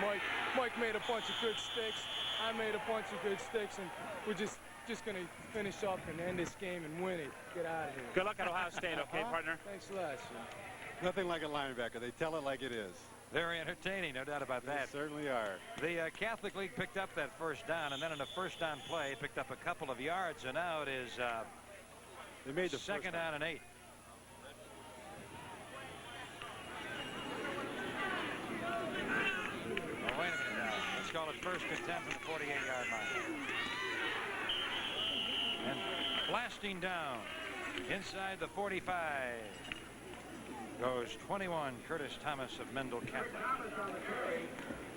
Mike made a bunch of good sticks. I made a bunch of good sticks, and we're just going to finish up and end this game and win it. Get out of here. Good luck at Ohio State, okay, partner? Thanks a lot, sir. Nothing like a linebacker. They tell it like it is. Very entertaining, no doubt about that. They certainly are. The Catholic League picked up that first down, and then in a first down play, picked up a couple of yards, and now it is they made the second down and 8. Oh, wait a minute now. Let's call it first and 10 from the 48-yard line. And blasting down inside the 45. Goes 21, Curtis Thomas of Mendel Catholic.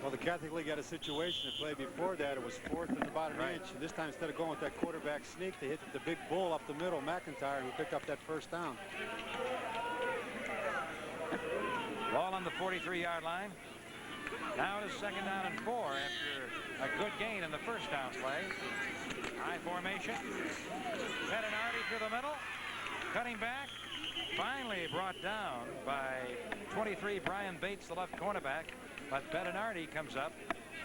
Well, the Catholic League had a situation to play before that. It was 4th and about an inch. And this time, instead of going with that quarterback sneak, they hit the big bull up the middle, McIntyre, who picked up that first down. Ball on the 43-yard line. Now it is second down and 4 after a good gain in the first down play. High formation. Bettinardi through the middle. Cutting back. Finally brought down by 23, Brian Bates, the left cornerback. But Bettinardi comes up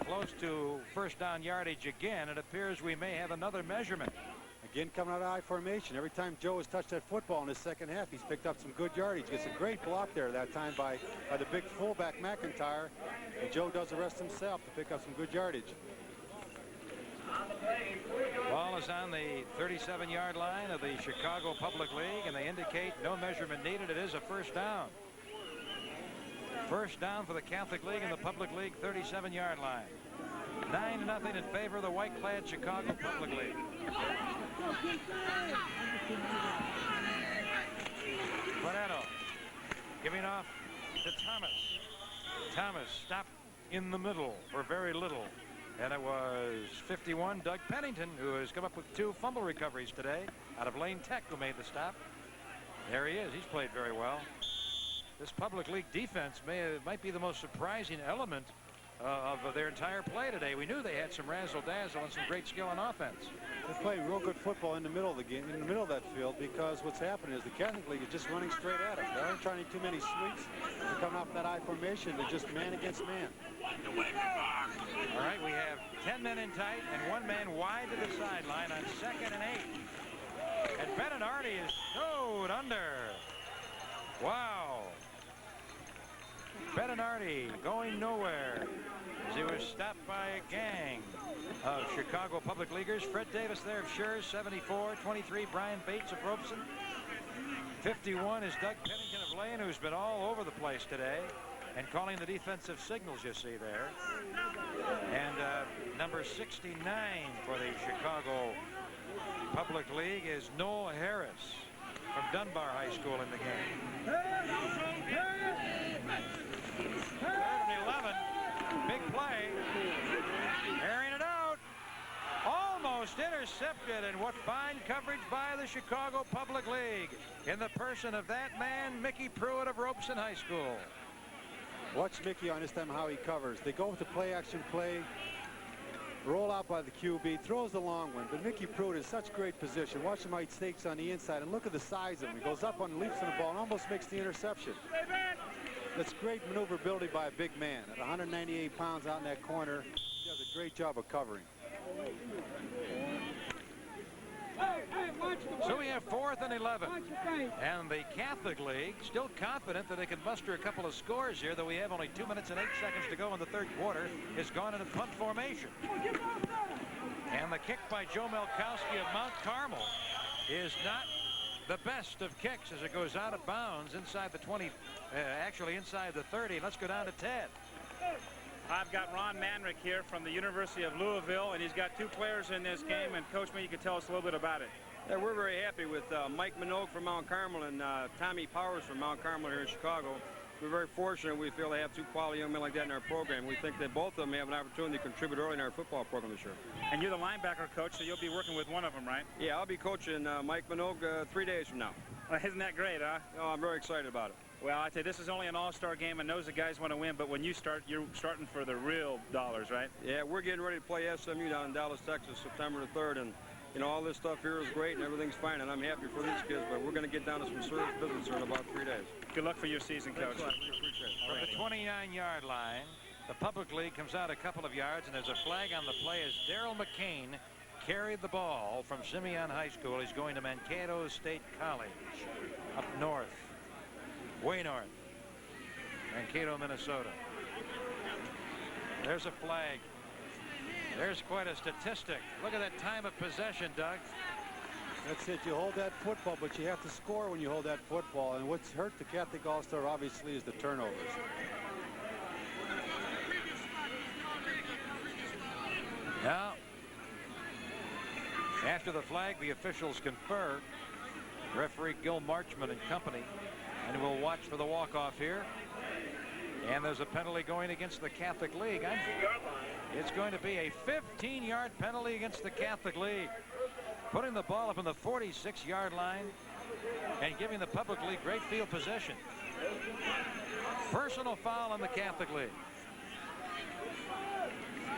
close to first down yardage again. It appears we may have another measurement. The Again, coming out of I formation. Every time Joe has touched that football in the second half, he's picked up some good yardage. Gets a great block there that time by the big fullback McIntyre. And Joe does the rest himself to pick up some good yardage. Ball is on the 37-yard line of the Chicago Public League, and they indicate no measurement needed. It is a first down. First down for the Catholic League and the Public League 37-yard line. 9-0 in favor of the white-clad Chicago Public League. Guarnero giving off to Thomas. Thomas stopped in the middle for very little. And it was 51, Doug Pennington, who has come up with 2 fumble recoveries today out of Lane Tech, who made the stop. There he is. He's played very well. This Public League defense might be the most surprising element of their entire play today. We knew they had some razzle-dazzle and some great skill on offense. They're playing real good football in the middle of the game, in the middle of that field, because what's happening is the Catholic League is just running straight at them. They aren't trying too many sweeps. They're coming off that I formation. They're just man against man. All right, we have 10 men in tight and 1 man wide to the sideline on 2nd and 8. And Beninardi is snowed under. Wow. Beninardi going nowhere as he was stopped by a gang of Chicago Public Leaguers. Fred Davis there of Schurz, 74. 23, Brian Bates of Robeson. 51 is Doug Pennington of Lane, who's been all over the place today and calling the defensive signals you see there. And number 69 for the Chicago Public League is Noel Harris from Dunbar High School in the game. 3rd and 11. Big play. Airing it out. Almost intercepted, and what fine coverage by the Chicago Public League in the person of that man, Mickey Pruitt of Robeson High School. Watch Mickey on this time how he covers. They go with the play-action play, roll out by the QB, throws the long one, but Mickey Pruitt is such great position. Watch him how he stakes on the inside, and look at the size of him. He goes up on, leaps on the ball, and almost makes the interception. That's great maneuverability by a big man. At 198 pounds out in that corner, he does a great job of covering. So we have 4th and 11. And the Catholic League still confident that they can muster a couple of scores here, though we have only 2 minutes and 8 seconds to go in the 3rd quarter. Is gone into punt formation. And the kick by Joe Melkowski of Mount Carmel is not the best of kicks as it goes out of bounds inside the 20, actually inside the 30. Let's go down to Ted. I've got Ron Manrick here from the University of Louisville, and he's got 2 players in this game. And Coach, maybe you could tell us a little bit about it. Yeah, we're very happy with Mike Minogue from Mount Carmel and Tommy Powers from Mount Carmel here in Chicago. We're very fortunate we feel to have 2 quality young men like that in our program. We think that both of them have an opportunity to contribute early in our football program this year. And you're the linebacker coach, so you'll be working with one of them, right? Yeah, I'll be coaching Mike Minogue 3 days from now. Well, isn't that great, huh? Oh, I'm very excited about it. Well, I tell you, this is only an all-star game, and knows the guys want to win, but when you start, you're starting for the real dollars, right? Yeah, we're getting ready to play SMU down in Dallas, Texas, September the 3rd, and you know, all this stuff here is great and everything's fine, and I'm happy for these kids, but we're going to get down to some serious business here in about 3 days. Good luck for your season, Coach. Thanks a lot. We appreciate it. From the 29-yard line, the Public League comes out a couple of yards, and there's a flag on the play as Darrell McCain carried the ball from Simeon High School. He's going to Mankato State College up north, way north, Mankato, Minnesota. There's a flag. There's quite a statistic. Look at that time of possession, Doug. That's it. You hold that football, but you have to score when you hold that football. And what's hurt the Catholic All-Star, obviously, is the turnovers. Now, after the flag, the officials confer. Referee Gil Marchman and company. And we'll watch for the walk-off here. And there's a penalty going against the Catholic League. It's going to be a 15-yard penalty against the Catholic League, putting the ball up on the 46-yard line and giving the Public League great field possession. Personal foul on the Catholic League.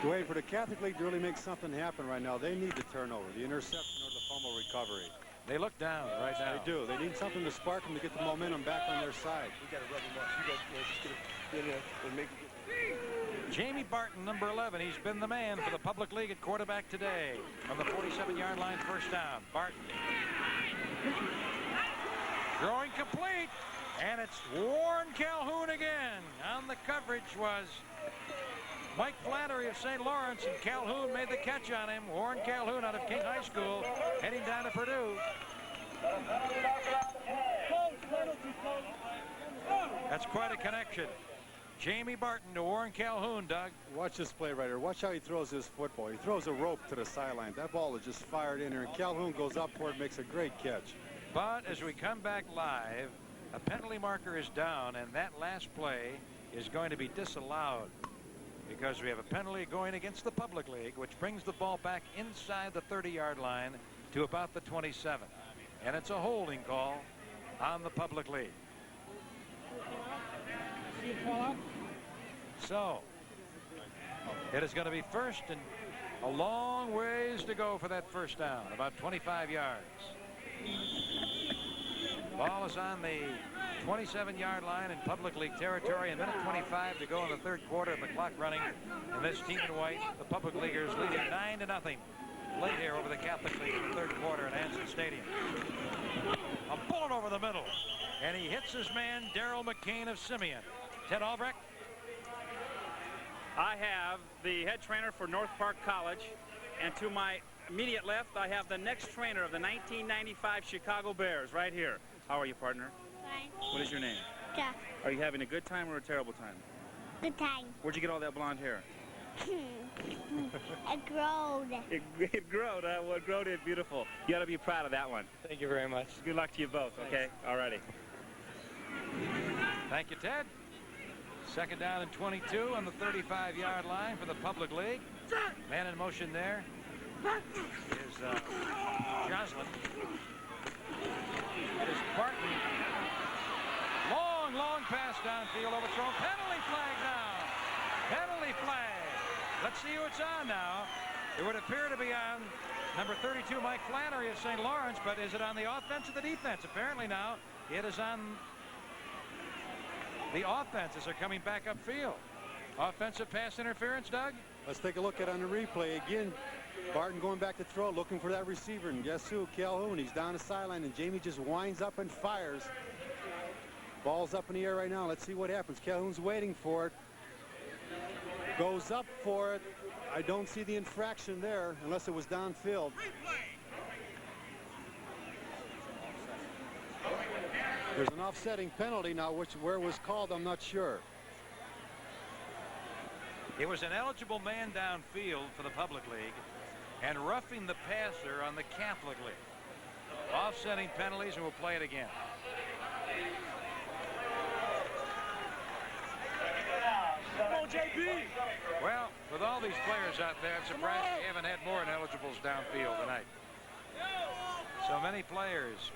Dwayne, for the Catholic League to really make something happen right now, they need the turnover, the interception, or the fumble recovery. They look down right now. They do. They need something to spark them to get the momentum back on their side. We got to rub them up. You got to just get it and make it. Jamie Barton, number 11. He's been the man for the public league at quarterback today. From the 47-yard line, first down. Barton. Throwing complete. And it's Warren Calhoun again. On the coverage was Mike Flannery of St. Lawrence, and Calhoun made the catch on him. Warren Calhoun out of King High School, heading down to Purdue. That's quite a connection. Jamie Barton to Warren Calhoun, Doug. Watch this play right here. Watch how he throws his football. He throws a rope to the sideline. That ball is just fired in there, and Calhoun goes up for it, makes a great catch. But as we come back live, a penalty marker is down, and that last play is going to be disallowed because we have a penalty going against the public league, which brings the ball back inside the 30-yard line to about the 27. And it's a holding call on the public league. So it is going to be first and a long ways to go for that first down, about 25 yards. Ball is on the 27-yard line in public league territory. A minute 25 to go in the third quarter, and the clock running. And this team in white, the public leaguers, leading 9-0 late here over the Catholic League in the third quarter at Hanson Stadium. A bullet over the middle, and he hits his man Darrell McCain of Simeon. Ted Albrecht. I have the head trainer for North Park College, and to my immediate left, I have the next trainer of the 1995 Chicago Bears right here. How are you, partner? Fine. What is your name? Jeff. Are you having a good time or a terrible time? Good time. Where'd you get all that blonde hair? It growed. It growed. What growed it? Beautiful. You ought to be proud of that one. Thank you very much. Good luck to you both, okay? All righty. Thank you, Ted. Second down and 22 on the 35-yard line for the public league. Man in motion there is Joslin. It is Barton. Long pass downfield, overthrown. Penalty flag now. Penalty flag. Let's see who it's on now. It would appear to be on number 32, Mike Flannery of St. Lawrence, but is it on the offense or the defense? Apparently now it is on the offense as they're coming back upfield. Offensive pass interference, Doug? Let's take a look at it on the replay again. Barton going back to throw, looking for that receiver, and guess who? Calhoun. He's down the sideline, and Jamie just winds up and fires. Ball's up in the air right now. Let's see what happens. Calhoun's waiting for it. Goes up for it. I don't see the infraction there unless it was downfield. There's an offsetting penalty now, where it was called, I'm not sure. It was an eligible man downfield for the public league and roughing the passer on the Catholic league. Offsetting penalties, and we'll play it again. JB. Well, with all these players out there, I'm surprised we haven't had more ineligibles downfield tonight. So many players,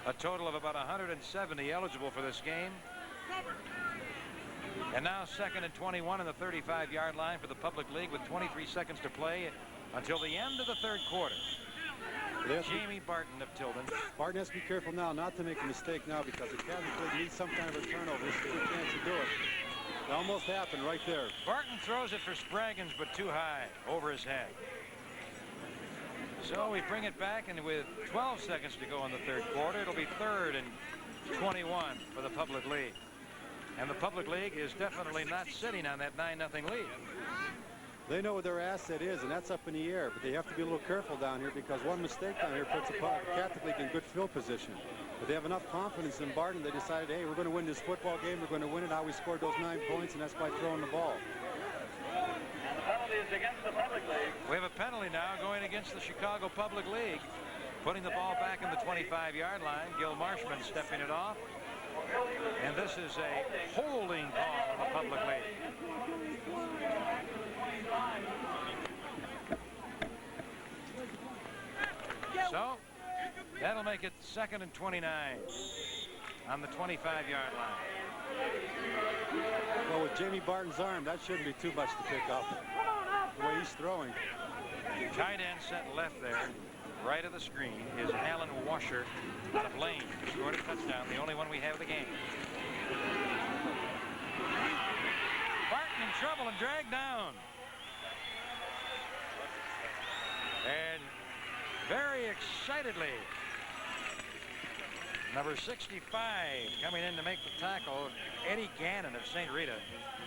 a total of about 170 eligible for this game. And now second and 21 in the 35-yard line for the public league with 23 seconds to play until the end of the third quarter. Jamie Barton of Tilden. Barton has to be careful now not to make a mistake now because the Catholic League needs some kind of a turnover. This is a good chance to do it. It almost happened right there. Barton throws it for Spraggins, but too high over his head. So we bring it back, and with 12 seconds to go in the third quarter, it'll be third and 21 for the public league. And the public league is definitely not sitting on that 9-0 lead. They know what their asset is, and that's up in the air. But they have to be a little careful down here because one mistake down here puts the Catholic League in good field position. But they have enough confidence in Barton. They decided, hey, we're going to win this football game. We're going to win it. How we scored those 9 points, and that's by throwing the ball. Penalty is against the public league. We have a penalty now going against the Chicago Public League. Putting the ball back in the 25-yard line. Gil Marshman stepping it off. And this is a holding call in the public league. So that'll make it second and 29 on the 25-yard line. Well, with Jamie Barton's arm, that shouldn't be too much to pick up. The way he's throwing. Tight end set left there. Right of the screen is Alan Washer out of Lane, who scored a touchdown, the only one we have of the game. Barton in trouble and dragged down. And very excitedly, number 65 coming in to make the tackle, Eddie Gannon of St. Rita.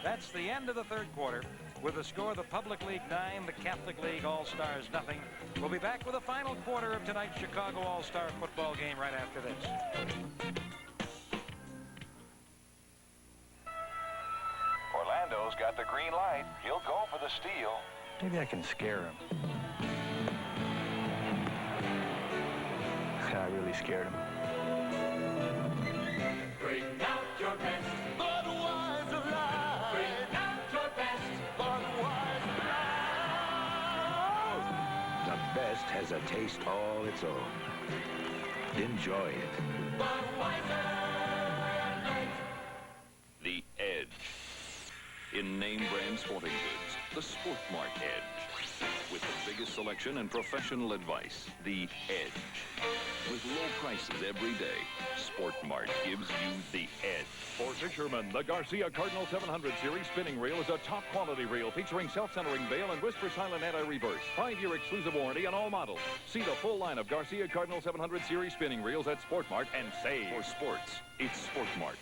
That's the end of the third quarter with the score: the Public League 9, the Catholic League All-Stars nothing. We'll be back with the final quarter of tonight's Chicago All-Star football game right after this. Orlando's got the green light. He'll go for the steal. Maybe I can scare him. I really scared him. Bring out your best. Budweiser Light. Bring out your best. Budweiser Light. The best has a taste all its own. Enjoy it. Budweiser Light. The Edge. In name brand sporting goods, the Sport Mart Edge. With the biggest selection and professional advice, the Edge. With low prices every day, Sport Mart gives you the edge. For fishermen, the Garcia Cardinal 700 Series spinning reel is a top-quality reel featuring self-centering bail and whisper silent anti-reverse. 5-year exclusive warranty on all models. See the full line of Garcia Cardinal 700 Series spinning reels at Sport Mart and save. For sports, it's Sport Mart.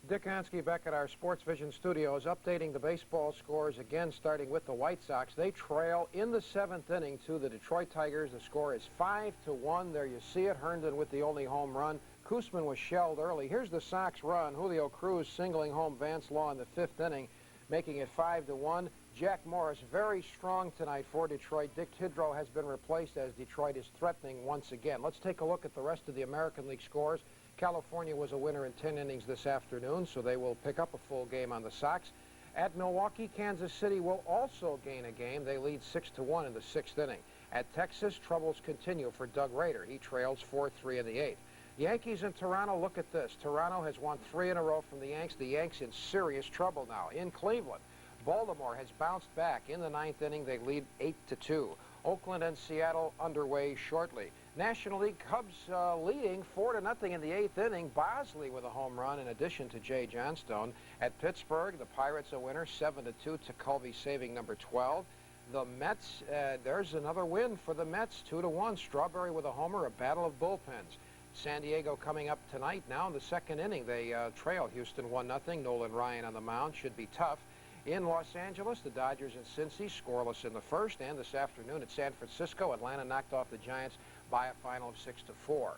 Dick Hansky back at our Sports Vision studios updating the baseball scores again, starting with the White Sox. They trail in the 7th inning to the Detroit Tigers. The score is 5-1. There you see it. Herndon with the only home run. Koosman was shelled early. Here's the Sox run. Julio Cruz singling home Vance Law in the 5th inning, making it 5-1. Jack Morris very strong tonight for Detroit. Dick Tidrow has been replaced as Detroit is threatening once again. Let's take a look at the rest of the American League scores. California was a winner in 10 innings this afternoon, so they will pick up a full game on the Sox. At Milwaukee, Kansas City will also gain a game. They lead 6-1 in the 6th inning. At Texas, troubles continue for Doug Rader. He trails 4-3 in the 8th. Yankees in Toronto, look at this. Toronto has won 3 in a row from the Yanks. The Yanks in serious trouble now. In Cleveland, Baltimore has bounced back. In the 9th inning, they lead 8-2. Oakland and Seattle underway shortly. National League Cubs leading 4-0 in the 8th inning. Bosley with a home run in addition to Jay Johnstone. At Pittsburgh, the Pirates a winner, 7-2 to Colby saving number 12. The Mets, there's another win for the Mets, 2-1. Strawberry with a homer, a battle of bullpens. San Diego coming up tonight now in the 2nd inning. They trail Houston 1-0. Nolan Ryan on the mound, should be tough. In Los Angeles, the Dodgers and Cincy scoreless in the 1st, and this afternoon at San Francisco, Atlanta knocked off the Giants by a final of 6-4.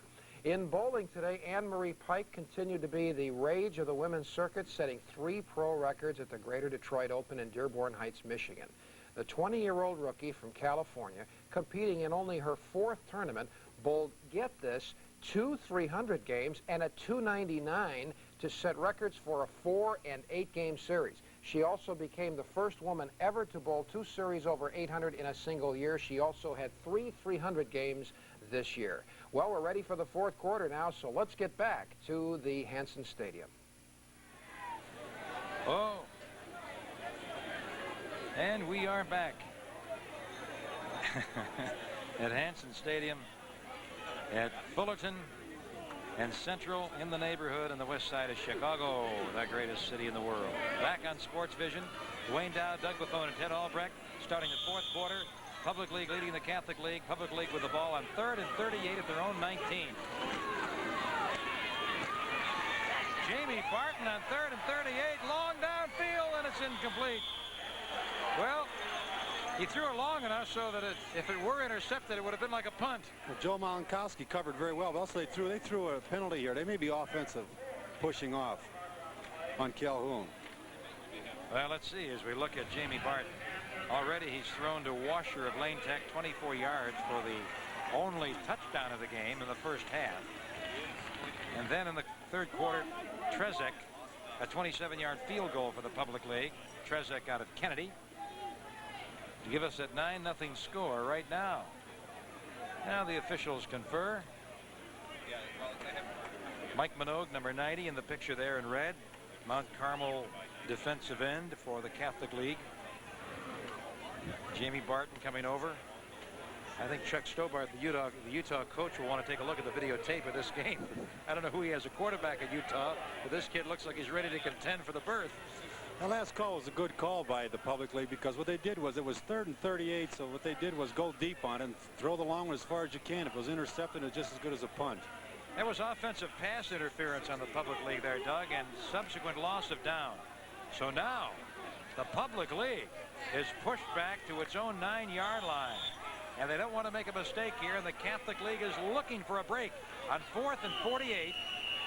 In bowling today, Anne-Marie Pike continued to be the rage of the women's circuit, setting 3 pro records at the Greater Detroit Open in Dearborn Heights, Michigan. The 20-year-old rookie from California, competing in only her 4th tournament, bowled, get this, 2 300 games and a 299 to set records for a 4- and 8-game series. She also became the first woman ever to bowl 2 series over 800 in a single year. She also had 3 300 games this year. Well, we're ready for the 4th quarter now, so let's get back to the Hanson Stadium. Oh. And we are back at Hanson Stadium at Fullerton and Central in the neighborhood in the west side of Chicago, the greatest city in the world. Back on Sports Vision, Dwayne Dow, Doug Buffone, and Ted Albrecht starting the 4th quarter. Public League leading the Catholic League. Public League with the ball on 3rd and 38 at their own 19. Jamie Barton on 3rd and 38, long downfield, and it's incomplete. Well, he threw it long enough so that if it were intercepted, it would have been like a punt. Well, Joe Malinkowski covered very well. But also, they threw a penalty here. They may be offensive, pushing off on Calhoun. Well, let's see as we look at Jamie Barton. Already he's thrown to Washer of Lane Tech 24 yards for the only touchdown of the game in the first half. And then in the 3rd quarter, Trezek, a 27-yard field goal for the Public League. Trezek out of Kennedy to give us a 9-0 score right now. Now the officials confer. Mike Minogue, number 90, in the picture there in red. Mount Carmel defensive end for the Catholic League. Jamie Barton coming over. I think Chuck Stobart, the Utah coach, will want to take a look at the videotape of this game. I don't know who he has a quarterback at Utah, but this kid looks like he's ready to contend for the berth. The last call was a good call by the public league because what they did was it was 3rd and 38, so what they did was go deep on it and throw the long one as far as you can. If it was intercepted, it was just as good as a punt. There was offensive pass interference on the public league there, Doug, and subsequent loss of down. So now the public league is pushed back to its own 9-yard line. And they don't want to make a mistake here, and the Catholic League is looking for a break on 4th and 48,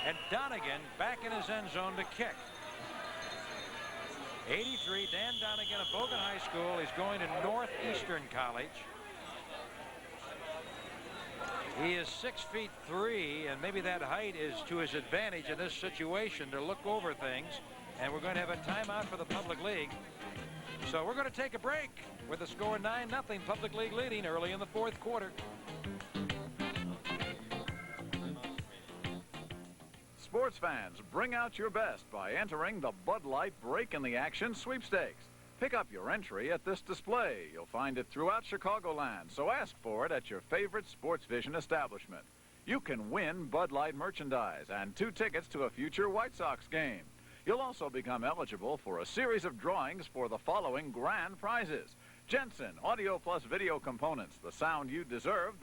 and Donegan back in his end zone to kick. 83, Dan Donegan of Bogan High School. He's going to Northeastern College. He is 6'3", and maybe that height is to his advantage in this situation to look over things. And we're going to have a timeout for the Public League. So we're going to take a break with the score 9-0, Public League leading early in the 4th quarter. Sports fans, bring out your best by entering the Bud Light Break in the Action sweepstakes. Pick up your entry at this display. You'll find it throughout Chicagoland, so ask for it at your favorite Sports Vision establishment. You can win Bud Light merchandise and 2 tickets to a future White Sox game. You'll also become eligible for a series of drawings for the following grand prizes: Jensen Audio Plus Video Components, the sound you deserve.